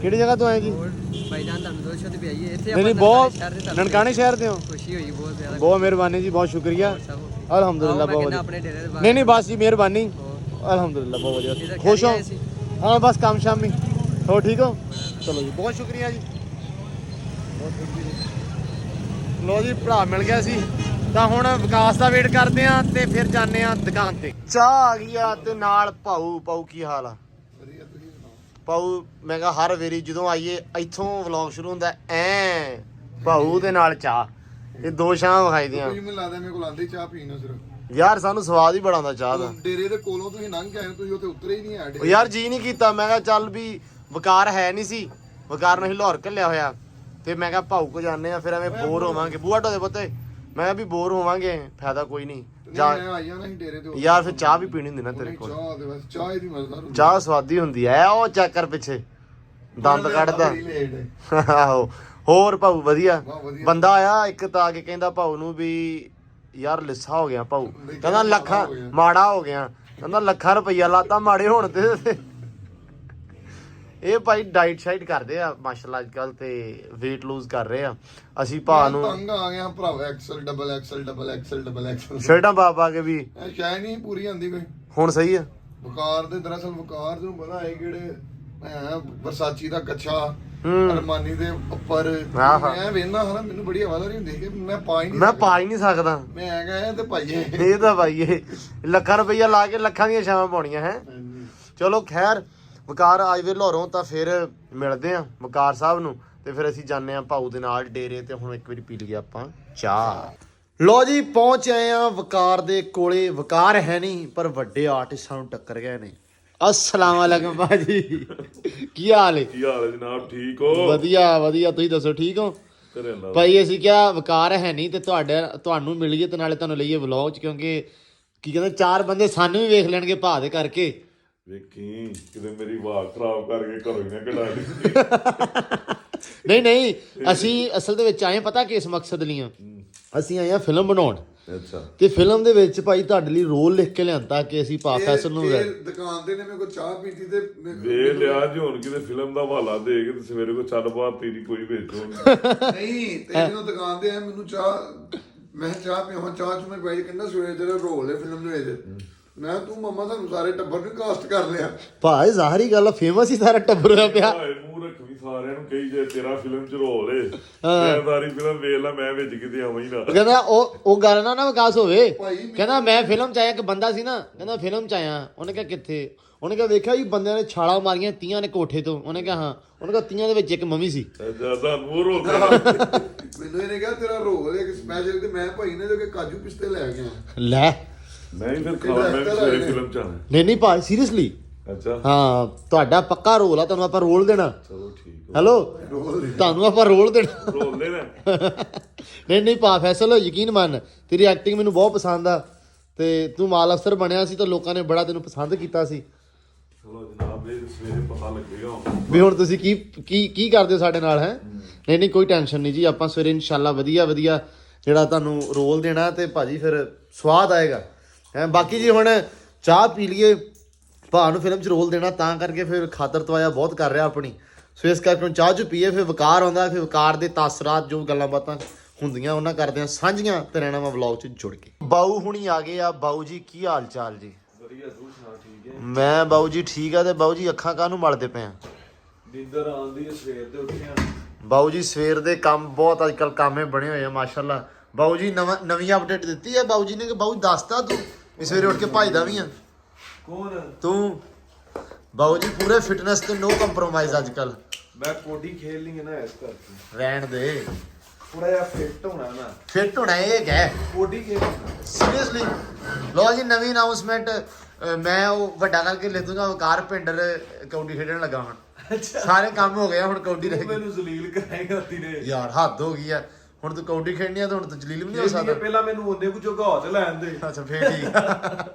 Speaker 1: ਕਿਹੜੀ ਜਗ੍ਹਾ ਤੋਂ ਆਏ ਜੀ?
Speaker 6: ਭਾਈਜਾਨ ਤੁਹਾਨੂੰ ਦੋ ਸ਼ਬਦ ਪਿਆਈਏ ਇੱਥੇ
Speaker 1: ਨਹੀਂ ਬਹੁਤ ਨਨਕਾਣੇ ਸ਼ਹਿਰ ਦੇ ਹੋ।
Speaker 6: ਖੁਸ਼ੀ ਹੋਈ ਬਹੁਤ ਜ਼ਿਆਦਾ।
Speaker 1: ਬਹੁਤ ਮਿਹਰਬਾਨੀ ਜੀ, ਬਹੁਤ ਸ਼ੁਕਰੀਆ। ਅਲਹਮਦੁਲਿਲਾ ਬਹੁਤ ਵਧੀਆ।
Speaker 6: ਆਪਣੇ ਡੇਰੇ ਦੇ ਬਾਹਰ
Speaker 1: ਨਹੀਂ ਬਸ ਜੀ ਮਿਹਰਬਾਨੀ। ਅਲਹਮਦੁਲਿਲਾ ਬਹੁਤ ਵਧੀਆ। ਖੁਸ਼ ਹੋ? ਹਾਂ ਬਸ ਕੰਮ ਸ਼ਾਮੀ। ਹੋ ਠੀਕ ਹੋ? ਚਲੋ ਜੀ ਬਹੁਤ ਸ਼ੁਕਰੀਆ ਜੀ। ਲੋ ਜੀ ਭਰਾ ਮਿਲ ਗਿਆ ਸੀ ਤਾਂ ਹੁਣ ਵਿਕਾਸ ਦਾ ਵੇਟ ਕਰਦੇ ਆ ਤੇ ਫਿਰ ਜਾਂਦੇ ਆ ਦੁਕਾਨ ਤੇ। ਚਾਹ ਆ ਗਈ ਆ ਤੇ ਨਾਲ ਭਾਊ। ਭਾਊ ਕੀ ਹਾਲ ਆ? ਭਾਊ ਮੈਂ ਕਿਹਾ ਹਰ ਵਾਰੀ ਜਦੋਂ ਆਈਏ ਇੱਥੋਂ ਵਲੌਗ ਸ਼ੁਰੂ ਹੁੰਦਾ ਐ ਭਾਊ ਦੇ ਨਾਲ ਚਾਹ। ਇਹ ਦੋ ਸ਼ਾਮ ਵਿਖਾਈ ਦੀਆਂ
Speaker 5: ਮੈਨੂੰ ਲੱਗਦਾ ਮੇਰੇ ਕੋਲ ਆਂਦੀ ਚਾਹ ਪੀਣ ਨੂੰ ਸਿਰਫ।
Speaker 1: ਯਾਰ ਸਾਨੂੰ ਸਵਾਦ ਹੀ ਬੜਾ ਆਉਂਦਾ ਚਾਹ ਦਾ।
Speaker 5: ਡੇਰੇ ਦੇ ਕੋਲੋਂ ਤੁਸੀਂ ਲੰਘ ਕੇ ਆਏ, ਤੁਸੀਂ ਉੱਥੇ ਉਤਰੇ ਹੀ ਨਹੀਂ ਆਏ।
Speaker 1: ਉਹ ਯਾਰ ਜੀ ਨਹੀਂ ਕੀਤਾ। ਮੈਂ ਕਿਹਾ ਚੱਲ ਵੀ ਵਕਾਰ ਹੈ ਨਹੀਂ ਸੀ, ਵਕਾਰ ਨੂੰ ਅਸੀਂ ਲਾਹੌਰ ਘੱਲਿਆ ਹੋਇਆ ਤੇ ਮੈਂ ਕਿਹਾ ਭਾਊ ਕੋ ਜਾਂਦੇ ਆ, ਫਿਰ ਐਵੇਂ ਬੋਰ ਹੋਵਾਂਗੇ। ਬੂਹਾ ਢੋਦੇ ਪੁੱਤੇ ਮੈਂ ਕਿਹਾ ਵੀ ਬੋਰ ਹੋਵਾਂਗੇ, ਫਾਇਦਾ ਕੋਈ ਨਹੀਂ। ਜਾ
Speaker 5: ਮੈਂ ਆਈਆਂ ਨਾ ਡੇਰੇ ਤੇ
Speaker 1: ਯਾਰ ਫਿਰ ਚਾਹ ਵੀ ਪੀਣੀ ਹੁੰਦੀ ਨਾ ਤੇਰੇ ਕੋਲ।
Speaker 5: ਚਾਹ ਦੇ ਬਸ ਚਾਹ ਹੀ ਦੀ ਮਜ਼ੇਦਾਰ ਹੁੰਦੀ।
Speaker 1: ਚਾਹ ਸਵਾਦੀ ਹੁੰਦੀ ਐ। ਉਹ ਚੈੱਕ ਕਰ ਪਿੱਛੇ ਦੰਦ ਕੱਢਦਾ। ਆਹੋ ਹੋਰ ਭਾਊ ਵਧੀਆ ਬੰਦਾ ਆਇਆ ਇੱਕ ਤਾਂ ਆ ਕੇ ਕਹਿੰਦਾ ਭਾਊ ਨੂੰ ਵੀ ਯਾਰ ਲਿੱਸਾ ਹੋ ਗਿਆ ਭਾਊ। ਕਹਿੰਦਾ ਲੱਖਾਂ ਮਾੜਾ ਹੋ ਗਿਆ, ਕਹਿੰਦਾ ਲੱਖਾਂ ਰੁਪਈਆ ਲਾਤਾ ਮਾੜੇ ਹੋਣ ਤੇ। ਇਹ ਭਾਈ ਡਾਈਟ ਸ਼ਾਈਟ ਕਰਦੇ ਆ ਮਾਸ਼ਾਅੱਲਾ ਅੱਜ ਕੱਲ ਤੇ weight lose ਕਰ ਰਹੇ ਆ। ਅਸੀਂ ਭਾ ਨੂੰ
Speaker 5: ਤੰਗ ਆ ਗਿਆ ਭਰਾਵਾ, XL double XL double XL double XL
Speaker 1: ਸ਼ਰਟਾਂ ਪਾ ਕੇ ਵੀ
Speaker 5: ਇਹ ਸ਼ਾਇਦ ਨਹੀਂ ਪੂਰੀ ਆਂਦੀ ਕੋਈ।
Speaker 1: ਹੁਣ ਸਹੀ ਆ।
Speaker 5: ਵਕਾਰ ਦੇ ਦਰਅਸਲ ਵਕਾਰ ਨੂੰ ਪਤਾ ਹੈ ਕਿਹੜੇ ਵਰਸਾਚੀ ਦਾ ਕੱਛਾ
Speaker 1: ਹੂੰ।
Speaker 5: ਅਰਮਾਨੀ ਦੇ ਉੱਪਰ
Speaker 1: ਆਹਾ।
Speaker 5: ਮੈਂ ਵੇਖਦਾ ਹਾਂ ਮੈਨੂੰ ਬੜੀ ਹਵਾ ਰਹੀ ਹੁੰਦੀ ਕਿ ਮੈਂ ਪਾ ਹੀ ਨਹੀਂ
Speaker 1: ਮੈਂ ਪਾ ਹੀ ਨਹੀਂ ਸਕਦਾ।
Speaker 5: ਮੈਂ ਆ ਗਿਆ ਤੇ ਭਾਈਏ
Speaker 1: ਇਹ ਤਾਂ ਭਾਈ ਇਹ ਲੱਖਾਂ ਰੁਪਈਆ ਲਾ ਕੇ ਲੱਖਾਂ ਦੀਆਂ ਛਾਵਾਂ ਪਾਉਣੀਆਂ ਹੈ। ਚਲੋ ਖੈਰ ਵਕਾਰ ਆਏ ਵੇ ਲਾਹੌਰੋਂ ਤਾਂ ਫਿਰ ਮਿਲਦੇ ਆ ਵਕਾਰ ਸਾਹਿਬ ਨੂੰ ਤੇ ਫਿਰ ਅਸੀਂ ਜਾਂਦੇ ਆ ਭਾਊ ਦੇ ਨਾਲ ਡੇਰੇ ਤੇ। ਹੁਣ ਇੱਕ ਵਾਰੀ ਪੀ ਲਈਏ ਆਪਾਂ ਚਾਹ। ਲੋ ਜੀ ਪਹੁੰਚ ਆਏ ਆ ਵਕਾਰ ਦੇ ਕੋਲੇ। ਵਕਾਰ ਹੈ ਨਹੀਂ ਪਰ ਵੱਡੇ ਆਰਟਿਸਟ ਸਾਨੂੰ ਟੱਕਰ ਗਏ ਨੇ। अस्सलाम वालेकुम भाजी, ਕੀ ਹਾਲ ਹੈ?
Speaker 4: ਕੀ ਹਾਲ ਹੈ ਜਨਾਬ? ਠੀਕ ਹੋ?
Speaker 1: ਵਧੀਆ ਵਧੀਆ, ਤੁਸੀਂ ਦੱਸੋ ਠੀਕ ਹੋ? ਭਾਈ ਅਸੀਂ ਕਿਹਾ ਵਕਾਰ ਹੈ ਨਹੀਂ ਤੇ ਤੁਹਾਨੂੰ ਮਿਲੀਏ ਤੇ ਨਾਲੇ ਤੁਹਾਨੂੰ ਲਈਏ ਵਲੌਗ ਚ, ਕਿਉਂਕਿ ਕੀ ਕਹਿੰਦੇ ਚਾਰ ਬੰਦੇ ਸਾਨੂੰ ਵੀ ਵੇਖ ਲੈਣਗੇ ਭਾ ਦੇ ਕਰਕੇ।
Speaker 4: ਵੇਖੀ ਕਿਤੇ ਮੇਰੀ ਵਾਕ ਖਰਾਬ ਕਰਕੇ ਘਰੋਂ ਹੀ ਨਾ ਕਢਾ ਲਈ।
Speaker 1: ਨਹੀਂ ਅਸੀਂ ਅਸਲ ਦੇ ਵਿੱਚ ਆਏ ਪਤਾ ਕਿਸ ਮਕਸਦ ਲਈ ਆ? ਅਸੀਂ ਆਏ ਆ ਫਿਲਮ ਬਣਾਉਣ।
Speaker 4: ਅੱਛਾ।
Speaker 1: ਤੇ ਫਿਲਮ ਦੇ ਵਿੱਚ ਭਾਈ ਤੁਹਾਡੇ ਲਈ ਰੋਲ ਲਿਖ ਕੇ ਲਿਆਂਦਾ ਕਿ ਅਸੀਂ ਪਾ ਫੈਸਲ ਨੂੰ
Speaker 5: ਦੁਕਾਨ ਦੇ ਨੇ ਮੇਰੇ ਕੋਲ ਚਾਹ ਪੀਤੀ ਤੇ
Speaker 4: ਵੇ ਲਿਆ ਜੀ ਹੁਣ ਕਿਤੇ ਫਿਲਮ ਦਾ ਹਵਾਲਾ ਦੇ ਕੇ ਤੇ ਸਵੇਰੇ ਕੋ ਚੱਲ ਬਾਹਰ ਤੇਰੀ ਕੋਈ ਵੇਚੋ
Speaker 5: ਨਹੀਂ। ਤੇ ਜਦੋਂ ਦੁਕਾਨ ਦੇ ਆ ਮੈਨੂੰ ਚਾਹ, ਮੈਂ ਚਾਹ ਪੀਵਾਂ, ਚਾਹ ਚ ਮੈਂ ਪਾਈ ਕਹਿੰਦਾ ਸਵੇਰੇ ਜਿਹੜਾ ਰੋਲ ਹੈ ਫਿਲਮ ਦੇ ਵਿੱਚ। ਮੈਂ ਤੂੰ ਮੰਮਾ ਤੁਹਾਨੂੰ ਸਾਰੇ ਟੱਬਰ ਨੂੰ ਕਾਸਟ ਕਰ ਲਿਆ।
Speaker 1: ਭਾਈ ਜ਼ਾਹਰੀ ਗੱਲ ਫੇਮਸ ਹੀ ਸਾਰਾ ਟੱਬਰ ਹੋਇਆ ਪਿਆ।
Speaker 4: ਮੂੰਹ ਰੱਖਵੀਂ ਸਾਰਿਆਂ ਨੂੰ ਕਹੀ ਜੇ ਤੇਰਾ ਫਿਲਮ ਚ ਰੋਲ ਏ, ਮੈਂ ਸਾਰੀ ਫਿਲਮ ਵੇਖ ਲਾ, ਮੈਂ ਵਿੱਚ ਕਿਤੇ ਆਵਾਂ ਹੀ ਨਾ।
Speaker 1: ਕਹਿੰਦਾ ਉਹ ਗੱਲ ਨਾ ਵਿਕਾਸ ਹੋਵੇ। ਕਹਿੰਦਾ ਮੈਂ ਫਿਲਮ ਚ ਆਇਆ, ਇੱਕ ਬੰਦਾ ਸੀ ਨਾ ਕਹਿੰਦਾ ਫਿਲਮ ਚ ਆਇਆ। ਉਹਨੇ ਕਿਹਾ ਕਿੱਥੇ? ਉਹਨੇ ਕਿਹਾ ਵੇਖਿਆ ਜੀ ਬੰਦਿਆਂ ਨੇ ਛਾਲਾਂ ਮਾਰੀਆਂ 30 ਨੇ ਕੋਠੇ ਤੋਂ। ਉਹਨੇ ਕਿਹਾ ਹਾਂ। ਉਹਨੇ ਕਿਹਾ 30 ਦੇ ਵਿੱਚ ਇੱਕ ਮੰਮੀ ਸੀ।
Speaker 5: ਮੈਨੂੰ ਇਹਨੇ ਕਿਹਾ ਤੇਰਾ ਰੋਲ ਹੈ ਇੱਕ ਸਪੈਸ਼ਲ, ਤੇ ਮੈਂ ਭਾਈ ਨੇ ਜੋ ਕਿ ਕਾਜੂ ਪਿਸਤੇ ਲੈ ਗਿਆ
Speaker 1: ਲੈ
Speaker 4: ਮੈਂ ਹੀ ਫਿਰ ਖਾਣਾ, ਮੈਂ ਸਵੇਰੇ ਫਿਲਮ ਚ ਆਣਾ।
Speaker 1: ਨਹੀਂ ਭਾਈ ਸੀਰੀਅਸਲੀ।
Speaker 4: ਅੱਛਾ
Speaker 1: ਹਾਂ ਤੁਹਾਡਾ ਪੱਕਾ ਰੋਲ ਆ, ਤੁਹਾਨੂੰ ਆਪਾਂ ਰੋਲ ਦੇਣਾ।
Speaker 4: ਚਲੋ ਠੀਕ
Speaker 1: ਹੈਲੋ ਤੁਹਾਨੂੰ ਆਪਾਂ ਰੋਲ ਦੇਣਾ।
Speaker 4: ਰੋਲ ਦੇ ਨਾ।
Speaker 1: ਨਹੀਂ ਪਾ ਫੈਸਲ ਯਕੀਨ ਮੰਨ, ਤੇਰੀ ਐਕਟਿੰਗ ਮੈਨੂੰ ਬਹੁਤ ਪਸੰਦ ਆ ਤੇ ਤੂੰ ਮਾਲ ਅਫਸਰ ਬਣਿਆ ਸੀ ਤਾਂ ਲੋਕਾਂ ਨੇ ਬੜਾ ਤੈਨੂੰ ਪਸੰਦ ਕੀਤਾ ਸੀ।
Speaker 4: ਚਲੋ ਜਨਾਬ ਇਹ ਸਵੇਰੇ ਪਤਾ ਲੱਗੇਗਾ
Speaker 1: ਵੀ ਹੁਣ ਤੁਸੀਂ ਕੀ ਕਰਦੇ ਹੋ ਸਾਡੇ ਨਾਲ ਹੈ। ਨਹੀਂ ਕੋਈ ਟੈਨਸ਼ਨ ਨਹੀਂ ਜੀ, ਆਪਾਂ ਸਵੇਰੇ ਇਨਸ਼ਾਅੱਲਾ ਵਧੀਆ ਜਿਹੜਾ ਤੁਹਾਨੂੰ ਰੋਲ ਦੇਣਾ ਤੇ ਭਾਜੀ ਫਿਰ ਸਵਾਦ ਆਏਗਾ ਹੈ। ਬਾਕੀ ਜੀ ਹੁਣ ਚਾਹ ਪੀ ਲਈਏ, ਭਾ ਨੂੰ ਫਿਲਮ 'ਚ ਰੋਲ ਦੇਣਾ ਤਾਂ ਕਰਕੇ ਫਿਰ ਖਾਤਰ ਤਵਾਇਆ ਬਹੁਤ ਕਰ ਰਿਹਾ ਆਪਣੀ। ਸੋ ਇਸ ਕਰਕੇ ਹੁਣ ਚਾਹ 'ਚ ਪੀਏ, ਫਿਰ ਵਕਾਰ ਆਉਂਦਾ, ਫਿਰ ਵਕਾਰ ਦੇ ਤਾਸਰਾਤ ਜੋ ਗੱਲਾਂ ਬਾਤਾਂ ਹੁੰਦੀਆਂ ਉਹਨਾਂ ਕਰਦੇ ਆ ਸਾਂਝੀਆਂ ਤੇ ਰਹਿਣਾ ਵਾ ਵਲੌਗ 'ਚ ਜੁੜ ਕੇ। ਬਾਊ ਹੁਣੀ ਆ ਗਏ ਆ। ਬਾਊ ਜੀ ਕੀ ਹਾਲ ਚਾਲ ਜੀ?
Speaker 7: ਵਧੀਆ, ਤੂੰ ਸੁਣਾ? ਠੀਕ ਹੈ।
Speaker 1: ਮੈਂ ਬਾਊ ਜੀ ਠੀਕ ਆ। ਤੇ ਬਾਊ ਜੀ ਅੱਖਾਂ ਕਾਹਨੂੰ ਮਲਦੇ ਪਏ ਆ?
Speaker 7: ਨੀਂਦਰ ਆਉਂਦੀ ਹੈ, ਸਵੇਰ ਦੇ ਉੱਠਿਆ।
Speaker 1: ਬਾਊ ਜੀ ਸਵੇਰ ਦੇ ਕੰਮ ਬਹੁਤ ਅੱਜ ਕੱਲ ਕਾਮੇ ਬਣੇ ਹੋਏ ਆ ਮਾਸ਼ਾਅੱਲਾ। ਬਾਊ ਜੀ ਨਵੀਂ ਅਪਡੇਟ ਦਿੱਤੀ ਹੈ ਬਾਊ ਜੀ ਨੇ ਕਿ ਬਾਊ ਦੱਸਦਾ ਤੂੰ ਵੀ ਸਵੇਰੇ ਉੱਠ ਕੇ ਭੱਜਦਾ ਵੀ ਆ
Speaker 7: ਕੌਣ?
Speaker 1: ਤੂੰ। ਬਾਊ ਜੀ ਪੂਰੇ ਫਿਟਨੈਸ ਤੇ ਨੋ ਕੰਪਰੋਮਾਈਜ਼ ਅੱਜ ਕੱਲ।
Speaker 7: ਮੈਂ ਕੋਡੀ ਖੇਲ ਲਈ ਹੈ ਨਾ, ਇਸ ਕਰਕੇ
Speaker 1: ਰਹਿਣ ਦੇ।
Speaker 7: ਥੋੜਾ ਜਿਹਾ ਫਿੱਟ ਹੋਣਾ ਨਾ,
Speaker 1: ਫਿੱਟ ਹੋਣਾ ਇਹ ਹੈ
Speaker 7: ਕੋਡੀ ਖੇਲ।
Speaker 1: ਸੀਰੀਅਸਲੀ। ਲੋ ਜੀ ਨਵੀਂ ਅਨਾਉਂਸਮੈਂਟ ਮੈਂ ਉਹ ਵੱਡਾ ਕਰਕੇ ਲਿਖ ਦੂੰਗਾ ਵਕਾਰ ਪਿੰਡਰ ਕੌਡੀ ਖੇਡਣ ਲੱਗਾ ਹੁਣ। ਸਾਰੇ ਕੰਮ ਹੋ ਗਏ ਹੁਣ ਕੌਡੀ ਰਹਿ ਗਈ।
Speaker 7: ਮੈਨੂੰ ਜ਼ਲੀਲ ਕਰਾਏਗਾ ਤੀਰੇ
Speaker 1: ਯਾਰ ਹੱਦ ਹੋ ਗਈ ਆ। ਹੁਣ ਤੂੰ ਕੌਡੀ ਖੇਡਣੀ ਆ ਤਾਂ ਹੁਣ ਤੂੰ ਜਲੀਲ ਵੀ ਨਹੀਂ ਹੋ ਸਕਦਾ।
Speaker 7: ਪਹਿਲਾਂ ਮੈਨੂੰ ਉਹਨੇ ਕੁ ਜੋਗਾ ਹੱਥ ਲੈਣ ਦੇ।
Speaker 1: ਅੱਛਾ ਫੇਰ ਠੀਕ ਆ।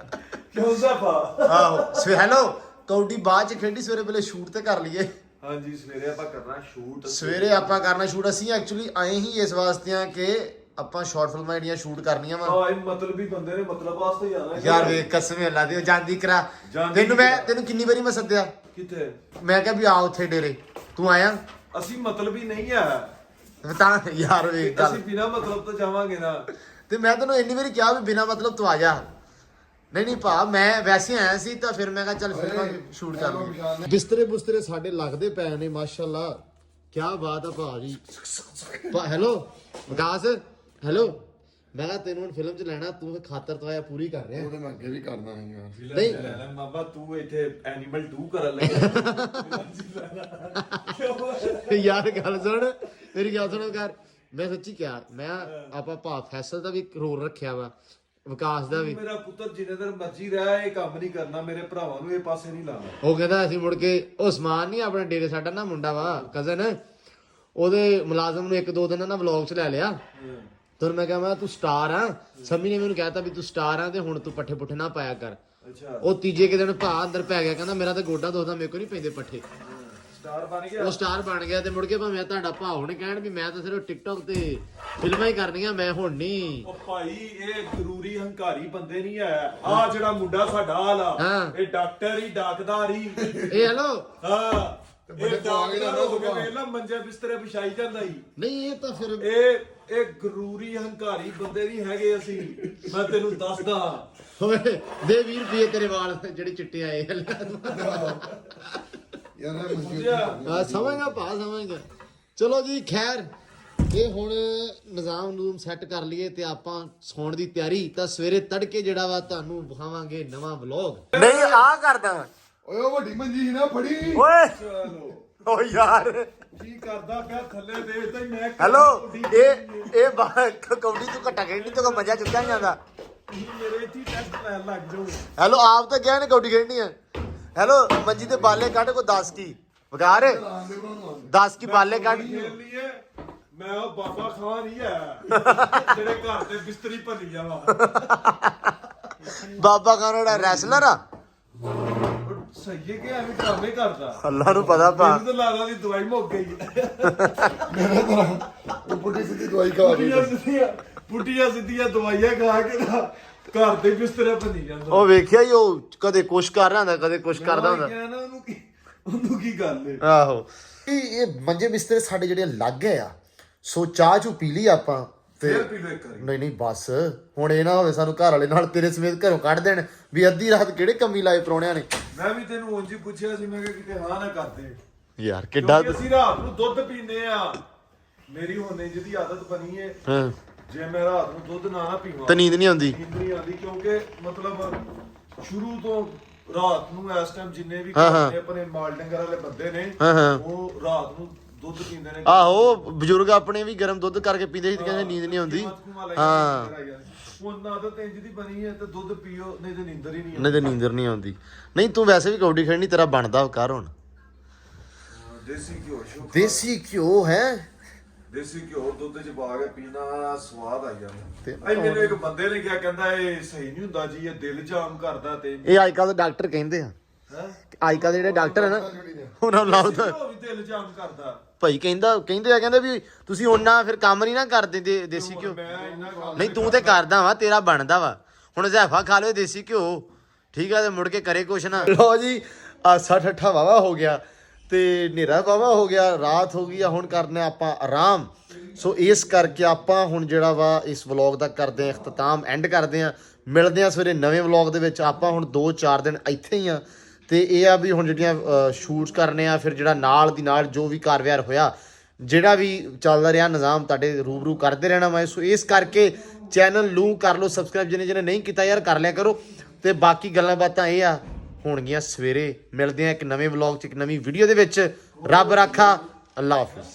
Speaker 7: ਕਿਉਂ ਸਾਫਾ?
Speaker 1: ਆਹੋ ਹੈਲੋ ਕੌਡੀ ਬਾਅਦ ਚ ਖੇਡੀ, ਸਵੇਰੇ ਪਹਿਲੇ ਸ਼ੂਟ ਤੇ ਕਰ ਲਈਏ।
Speaker 7: ਹਾਂਜੀ ਸਵੇਰੇ ਆਪਾਂ ਕਰਨਾ ਸ਼ੂਟ।
Speaker 1: ਸਵੇਰੇ ਆਪਾਂ ਕਰਨਾ ਸ਼ੂਟ। ਅਸੀਂ ਐਕਚੁਅਲੀ ਆਏ ਹੀ ਇਸ ਵਾਸਤੇ ਆ ਕਿ ਆਪਾਂ ਸ਼ਾਰਟ ਫਿਲਮਾਂ ਜਿਹੜੀਆਂ ਸ਼ੂਟ ਕਰਨੀਆਂ ਵਾ।
Speaker 7: ਹਾਂ ਇਹ ਮਤਲਬ ਹੀ ਬੰਦੇ ਨੇ ਮਤਲਬ ਵਾਸਤੇ ਹੀ ਆਣਾ
Speaker 1: ਯਾਰ ਵੇਖ ਕਸਮ ਅੱਲਾ ਦੀ, ਉਹ ਜਾਂਦੀ ਕਰਾ। ਤੈਨੂੰ ਕਿੰਨੀ ਵਾਰੀ ਮੈਂ ਸੱਦਿਆ,
Speaker 7: ਕਿੱਥੇ
Speaker 1: ਮੈਂ ਕਿਹਾ ਵੀ ਆ ਉੱਥੇ ਡੇਰੇ, ਤੂੰ ਆਇਆ?
Speaker 7: ਅਸੀਂ ਮਤਲਬ ਹੀ ਨਹੀਂ ਆ
Speaker 1: ਤਾਂ ਯਾਰ ਵੇਖ ਗੱਲ,
Speaker 7: ਅਸੀਂ ਬਿਨਾ ਮਤਲਬ ਤੋਂ ਜਾਵਾਂਗੇ ਨਾ।
Speaker 1: ਤੇ ਮੈਂ ਤੈਨੂੰ ਇੰਨੀ ਵਾਰੀ ਕਿਹਾ ਵੀ ਬਿਨਾ ਮਤਲਬ ਤੂੰ ਆ ਜਾ। ਨਹੀਂ ਭਾ, ਮੈਂ ਵੈਸੇ ਆਇਆ ਸੀ ਤਾਂ ਫਿਰ ਮੈਂ ਕਿਹਾ ਚੱਲ ਫਿਲਮਾਂ ਸ਼ੂਟ ਕਰ ਲਈ। ਬਿਸਤਰੇ ਬੁਸਤਰੇ ਸਾਡੇ ਲੱਗਦੇ ਪਏ ਨੇ ਮਾਸ਼ਾਅੱਲਾ, ਕੀ ਬਾਤ ਆ ਭਾਜੀ। ਹੈਲੋ ਵਿਕਾਸ, ਹੈਲੋ, ਮੈਂ ਕਿਹਾ ਤੈਨੂੰ ਹੁਣ ਫਿਲਮ 'ਚ ਲੈਣਾ, ਤੂੰ ਖਾਤਰ ਤਵਾਇਆ ਪੂਰੀ ਕਰ ਰਿਹਾ।
Speaker 5: ਉਹ ਤਾਂ ਮੈਂ ਅੱਗੇ ਵੀ ਕਰਨਾ ਸੀ ਯਾਰ।
Speaker 1: ਨਹੀਂ
Speaker 7: ਬਾਬਾ ਤੂੰ ਇੱਥੇ ਐਨੀਮਲ 2 ਕਰਨ ਲੱਗਾ।
Speaker 1: ਯਾਰ ਗੱਲ ਸੁਣ, ਮੇਰੀ ਗੱਲ ਸੁਣੋ ਕਰ, ਮੈਂ ਸੱਚੀ ਕਿਹਾ, ਮੈਂ ਆਪਾਂ ਭਾ ਫੈਸਲ ਦਾ ਵੀ ਰੋਲ ਰੱਖਿਆ ਵਾ, ਵਿਕਾਸ ਦਾ ਵੀ।
Speaker 7: ਮੇਰਾ ਪੁੱਤਰ ਜਿੰਨੇ ਦਿਨ ਮਰਜੀ ਰਹਿ ਇਹ ਕੰਮ ਨਹੀਂ ਕਰਨਾ, ਮੇਰੇ ਭਰਾਵਾਂ ਨੂੰ ਇਹ ਪਾਸੇ ਨਹੀਂ ਲਾਣਾ।
Speaker 1: ਉਹ ਕਹਿੰਦਾ ਅਸੀਂ ਮੁੜ ਕੇ, ਉਸਮਾਨ ਨਹੀਂ ਆਪਣੇ ਡੇਰੇ ਸਾਡਾ ਨਾ ਮੁੰਡਾ ਵਾ ਕਜ਼ਨ, ਉਹਦੇ ਮੁਲਾਜ਼ਮ ਨੂੰ 1-2 ਦਿਨ ਨਾ ਵਲੌਗ 'ਚ ਲੈ ਲਿਆ। ਤੇ ਮੈਂ ਕਿਹਾ ਮੈਂ ਤੂੰ ਸਟਾਰ ਆ, ਸੰਮੀ ਨੇ ਮੈਨੂੰ ਕਹਿਤਾ ਵੀ ਤੂੰ ਸਟਾਰ ਆ ਤੇ ਹੁਣ ਤੂੰ ਪੱਠੇ ਪੁੱਠੇ ਨਾ ਪਾਇਆ ਕਰ।
Speaker 7: ਅੱਛਾ
Speaker 1: ਉਹ ਤੀਜੇ ਕਿ ਦਿਨ ਭਾ ਅੰਦਰ ਪੈ ਗਿਆ, ਕਹਿੰਦਾ ਮੇਰਾ ਤਾਂ ਗੋਡਾ ਦੁਖਦਾ, ਮੇਰੇ ਕੋਲ ਨਹੀਂ ਪੈਂਦੇ ਪੱਠੇ।
Speaker 7: ਸਟਾਰ ਬਣ ਗਿਆ।
Speaker 1: ਉਹ ਸਟਾਰ ਬਣ ਗਿਆ ਤੇ ਮੁੜ ਕੇ ਭਾਵੇਂ ਤੁਹਾਡਾ ਭਾ ਹੁਣ ਕਹਿਣ ਵੀ ਮੈਂ ਤਾਂ ਸਿਰਫ ਟਿਕਟੌਕ ਤੇ ਫਿਲਮਾਂ ਹੀ ਕਰਨੀਆਂ, ਮੈਂ ਹੁਣ ਨਹੀਂ।
Speaker 7: ਉਹ ਭਾਈ ਇਹ ਜ਼ਰੂਰੀ ਹੰਕਾਰੀ ਬੰਦੇ ਨਹੀਂ ਆ। ਆ ਜਿਹੜਾ ਮੁੰਡਾ ਸਾਡਾ ਹਾਲਾ,
Speaker 1: ਹਾਂ।
Speaker 7: ਇਹ ਡਾਕਟਰ ਹੀ ਡਾਕਦਾਰ ਹੀ।
Speaker 1: ਇਹ ਹੈਲੋ,
Speaker 7: ਹਾਂ
Speaker 5: ਬੜੇ
Speaker 7: ਇਹ ਡਾਕਟਰ
Speaker 5: ਨਾ
Speaker 7: ਹੋ ਕੇ
Speaker 5: ਸੁਭਾਅ।
Speaker 7: ਵੇਲਾ ਮੰਜੇ ਬਿਸਤਰੇ ਵਿਛਾਈ ਜਾਂਦਾ ਹੀ।
Speaker 1: ਨਹੀਂ ਇਹ ਤਾਂ ਫਿਰ
Speaker 7: ਇਹ ਗਰੂਰੀ ਹੰਕਾਰੀ ਬੰਦੇ ਨਹੀਂ ਹੈਗੇ ਅਸੀਂ, ਮੈਂ ਤੈਨੂੰ ਦੱਸਦਾ।
Speaker 1: ਓਏ ਦੇ 20 ਰੁਪਏ ਤੇਰੇ ਵਾਲ ਜਿਹੜੇ ਚਿੱਟੇ ਆਏ।
Speaker 5: ਯਾਰ ਮੈਂ ਮਨਜ਼ੂਰ
Speaker 1: ਆ ਸਮਝਗਾ ਭਾ, ਸਮਝਗਾ। ਚਲੋ ਜੀ ਖੈਰ, ਇਹ ਹੁਣ ਨਿਜ਼ਾਮ ਨੂਮ ਸੈੱਟ ਕਰ ਲਈਏ ਤੇ ਆਪਾਂ ਸੌਣ ਦੀ ਤਿਆਰੀ। ਤਾਂ ਸਵੇਰੇ ਤੜਕੇ ਜਿਹੜਾ ਵਾ ਤੁਹਾਨੂੰ ਵਿਖਾਵਾਂਗੇ ਨਵਾਂ ਵਲੌਗ। ਨਹੀਂ ਆ ਕਰਦਾ
Speaker 5: ਓਏ ਉਹ ਵੱਡੀ ਮੰਜੀ ਸੀ ਨਾ ਫੜੀ।
Speaker 1: ਓਏ
Speaker 7: ਚਲੋ
Speaker 1: ਓ ਯਾਰ,
Speaker 7: ਕੀ ਕਰਦਾ ਪਿਆ ਥੱਲੇ ਦੇਖਦਾ ਹੀ ਮੈਂ।
Speaker 1: ਹੈਲੋ, ਇਹ ਕੌਡੀ ਤੂੰ ਘਟਾ ਖੇਡਣੀ ਤੋਂ ਮਜ਼ਾ ਚੁੱਕਿਆ ਨਹੀਂ ਜਾਂਦਾ।
Speaker 7: ਮੇਰੇ ਇੱਥੇ ਟੈਸਟ ਲੈਣ ਲੱਗ ਜਾਓ।
Speaker 1: ਹੈਲੋ, ਆਪ ਤਾਂ ਕਿਹਾ ਨੇ ਕੌਡੀ ਖੇਡਣੀ ਆ। ਹੈਲੋ, ਮੰਜੀ ਤੇ ਬਾਲੇ ਕੱਢ ਕੋ 10 ਕੀ ਵਗਾਰ, 10 ਕੀ ਬਾਲੇ ਕੱਢ।
Speaker 7: ਖੇਲ ਲਈਏ। ਮੈਂ ਉਹ ਬਾਬਾ ਖਾਨ ਨਹੀਂ ਆ ਜਿਹੜੇ ਘਰ ਤੇ ਬਿਸਤਰੀ ਭੰਨੀ ਜਾਵਾ।
Speaker 1: ਬਾਬਾ ਖਾਨ ਉਹਦਾ ਰੈਸਲਰ ਆ।
Speaker 7: ਸਹੀ ਹੈ ਕਿ ਐਵੇਂ ਡਰਾਮੇ ਕਰਦਾ।
Speaker 1: ਅੱਲਾ ਨੂੰ ਪਤਾ ਭਾ।
Speaker 7: ਮੈਨੂੰ ਤਾਂ ਲੱਗਦਾ ਦੀ ਦਵਾਈ ਮੁੱਕ ਗਈ।
Speaker 5: ਮੇਰੇ ਤਰ੍ਹਾਂ ਉਹ ਪੁੱਠੀ ਸਿੱਧੀ ਦਵਾਈ ਖਾ ਰਹੀ
Speaker 7: ਪੁੱਟੀਆਂ ਸਿੱਧੀਆਂ ਦਵਾਈਆਂ ਖਾ ਕੇ ਨਾ ਘਰ ਦੇ ਬਿਸਤਰੇ ਭੰਨੀ ਜਾਂਦਾ।
Speaker 1: ਉਹ ਵੇਖਿਆ ਹੀ, ਉਹ ਕਦੇ ਕੁਛ ਕਰ ਰਿਹਾ ਹੁੰਦਾ, ਕਦੇ ਕੁਛ ਕਰਦਾ ਹੁੰਦਾ।
Speaker 7: ਮੈਂ ਕਿਹਾ ਨਾ ਉਹਨੂੰ ਕੀ ਗੱਲ ਹੈ।
Speaker 1: ਆਹੋ, ਇਹ ਮੰਜੇ ਬਿਸਤਰੇ ਸਾਡੇ ਜਿਹੜੇ ਲੱਗ ਗਏ ਆ, ਸੋ ਚਾਹ ਚੂ ਪੀ ਲਈ ਆਪਾਂ ਤੇ।
Speaker 7: ਫੇਰ ਪੀ ਲੋ ਇੱਕ ਵਾਰੀ।
Speaker 1: ਨਹੀਂ ਬਸ ਹੁਣ ਇਹ ਨਾ ਹੋਵੇ ਸਾਨੂੰ ਘਰ ਵਾਲੇ ਨਾਲ ਤੇਰੇ ਸਮੇਤ ਘਰੋਂ ਕੱਢ ਦੇਣ ਵੀ ਅੱਧੀ ਰਾਤ ਕਿਹੜੇ ਕੰਮੀ ਲਾਏ ਪਰੌਣਿਆਂ ਨੇ।
Speaker 7: ਮੈਂ ਵੀ ਤੈਨੂੰ ਉਂਝ ਹੀ ਪੁੱਛਿਆ ਸੀ, ਮੈਂ ਕਿਹਾ ਕਿਤੇ ਹਾਂ ਨਾ ਕਰਦੇ।
Speaker 1: ਯਾਰ ਕਿੱਡਾ
Speaker 7: ਕਿਉਂਕਿ ਅਸੀਂ ਰਾਤ ਨੂੰ ਦੁੱਧ ਪੀਂਦੇ ਆ। ਮੇਰੀ ਹੁਣ ਜਿਹਦੀ ਆਦਤ ਬਣੀ ਹੈ,
Speaker 1: ਹਾਂ,
Speaker 7: ਜੇ ਮੈਂ ਰਾਤ ਨੂੰ ਦੁੱਧ ਨਾ ਪੀਵਾਂ
Speaker 1: ਤੇ ਨੀਂਦ ਨਹੀਂ ਆਉਂਦੀ।
Speaker 7: ਨੀਂਦ ਨਹੀਂ ਆਉਂਦੀ। ਕਿਉਂਕਿ ਮਤਲਬ ਸ਼ੁਰੂ ਤੋਂ ਰਾਤ ਨੂੰ ਇਸ ਟਾਈਮ ਜਿੰਨੇ ਵੀ
Speaker 1: ਹਾਂ, ਹਾਂ।
Speaker 7: ਆਪਣੇ ਮਾਲ ਡੰਗਰ ਵਾਲੇ ਬੰਦੇ ਨੇ,
Speaker 1: ਹਾਂ, ਹਾਂ।
Speaker 7: ਉਹ ਰਾਤ ਨੂੰ ਦੁੱਧ ਪੀਂਦੇ ਨੇ।
Speaker 1: ਆਹੋ, ਬਜ਼ੁਰਗ ਆਪਣੇ ਵੀ ਗਰਮ ਦੁੱਧ ਕਰਕੇ ਪੀਂਦੇ ਸੀ ਤੇ ਕਹਿੰਦੇ ਨੀਂਦ ਨਹੀਂ ਆਉਂਦੀ। ਹਾਂ,
Speaker 7: ਹੁਣ ਆਦਤ ਇੰਜ ਦੀ ਬਣੀ ਹੈ ਤੇ ਦੁੱਧ ਪੀਓ, ਨਹੀਂ ਤੇ ਨੀਂਦਰ ਹੀ ਨਹੀਂ
Speaker 1: ਨਹੀਂ ਤੇ ਨੀਂਦਰ ਨਹੀਂ ਆਉਂਦੀ। ਨਹੀਂ ਤੂੰ ਵੈਸੇ ਵੀ ਕੌਡੀ ਖੇਡਣੀ, ਤੇਰਾ ਬਣਦਾ ਕਰ ਹੁਣ।
Speaker 7: ਆਉਂਦੀ। ਦੇਸੀ ਘਿਓ ਸ਼ੁਕਰ।
Speaker 1: ਦੇਸੀ ਘਿਓ ਹੈ।
Speaker 7: ਦੇਸੀ ਘਿਓ ਦੁੱਧ ਚ ਪਾ ਕੇ ਪੀਣਾ ਸਵਾਦ ਆ ਜਾਂਦਾ।
Speaker 1: ਤੇ
Speaker 7: ਐ ਮੈਨੂੰ ਇੱਕ ਬੰਦੇ ਨੇ ਕਿਹਾ, ਕਹਿੰਦਾ ਇਹ ਸਹੀ ਨਹੀਂ ਹੁੰਦਾ ਜੀ, ਇਹ ਦਿਲ ਜਾਮ ਕਰਦਾ ਤੇ।
Speaker 1: ਇਹ ਅੱਜ ਕੱਲ ਦੇ ਡਾਕਟਰ ਕਹਿੰਦੇ ਆ,
Speaker 7: ਹੈ
Speaker 1: ਅੱਜ ਕੱਲ ਦੇ ਜਿਹੜੇ ਡਾਕਟਰ ਆ ਨਾ, ਉਹਨਾਂ ਨੂੰ ਲੱਗਦਾ
Speaker 7: ਉਹ ਵੀ ਦਿਲ ਜਾਮ ਕਰਦਾ।
Speaker 1: ਭਾਈ ਕਹਿੰਦੇ ਆ, ਕਹਿੰਦੇ ਵੀ ਤੁਸੀਂ ਉਹਨਾਂ ਫਿਰ ਕੰਮ ਨਹੀਂ ਨਾ ਕਰਦੇ ਦੇਸੀ ਘਿਓ।
Speaker 7: ਮੈਂ ਇੰਨਾ ਕੰਮ
Speaker 1: ਨਹੀਂ ਤੂੰ ਤੇ ਕਰਦਾ ਵਾ, ਤੇਰਾ ਬਣਦਾ ਵਾ। ਹੁਣ ਜ਼ੈਫਾ ਖਾ ਲਓ ਦੇਸੀ ਘਿਓ, ਠੀਕ ਆ, ਤੇ ਮੁੜ ਕੇ ਕਰੇ ਕੁਛ ਨਾ। ਲੋ ਜੀ, ਆਸਾ ਠੱਠਾ ਵਾਵਾ ਹੋ ਗਿਆ ਤੇ ਹਨੇਰਾ ਵਾਵਾ ਹੋ ਗਿਆ, ਰਾਤ ਹੋ ਗਈ ਆ। ਹੁਣ ਕਰਨੇ ਆਪਾਂ ਆਰਾਮ। ਸੋ ਇਸ ਕਰਕੇ ਆਪਾਂ ਹੁਣ ਜਿਹੜਾ ਵਾ ਇਸ ਵਲੌਗ ਦਾ ਕਰਦੇ ਆ ਇਖਤਤਾਮ, ਐਂਡ ਕਰਦੇ ਆ। ਮਿਲਦੇ ਆ ਸਵੇਰੇ ਨਵੇਂ ਵਲੌਗ ਦੇ ਵਿੱਚ। ਆਪਾਂ ਹੁਣ 2-4 ਦਿਨ ਇੱਥੇ ਹੀ ਆ ਤੇ ਇਹ ਆ ਵੀ ਹੁਣ ਜਿਹੜੀਆਂ ਸ਼ੂਟਸ ਕਰਨੇ ਆ, ਫਿਰ ਜਿਹੜਾ ਨਾਲ ਦੀ ਨਾਲ ਜੋ ਵੀ ਕਾਰਵਾਰ ਹੋਇਆ, ਜਿਹੜਾ ਵੀ ਚੱਲਦਾ ਰਿਹਾ ਨਿਜ਼ਾਮ, ਤੁਹਾਡੇ ਰੂਬਰੂ ਕਰਦੇ ਰਹਿਣਾ ਮੈਂ। ਸੋ ਇਸ ਕਰਕੇ ਚੈਨਲ ਨੂੰ ਕਰ ਲਓ ਸਬਸਕ੍ਰਾਈਬ, ਜਿਹਨੇ ਨਹੀਂ ਕੀਤਾ ਯਾਰ ਕਰ ਲਿਆ ਕਰੋ। ਤੇ ਬਾਕੀ ਗੱਲਾਂ ਬਾਤਾਂ ਇਹ ਆ ਹੋਣਗੀਆਂ ਸਵੇਰੇ। ਮਿਲਦੇ ਆ ਇੱਕ ਨਵੇਂ ਵਲੌਗ 'ਚ, ਇੱਕ ਨਵੀਂ ਵੀਡੀਓ ਦੇ ਵਿੱਚ। ਰੱਬ ਰਾਖਾ, ਅੱਲਾ ਹਾਫਿਜ਼।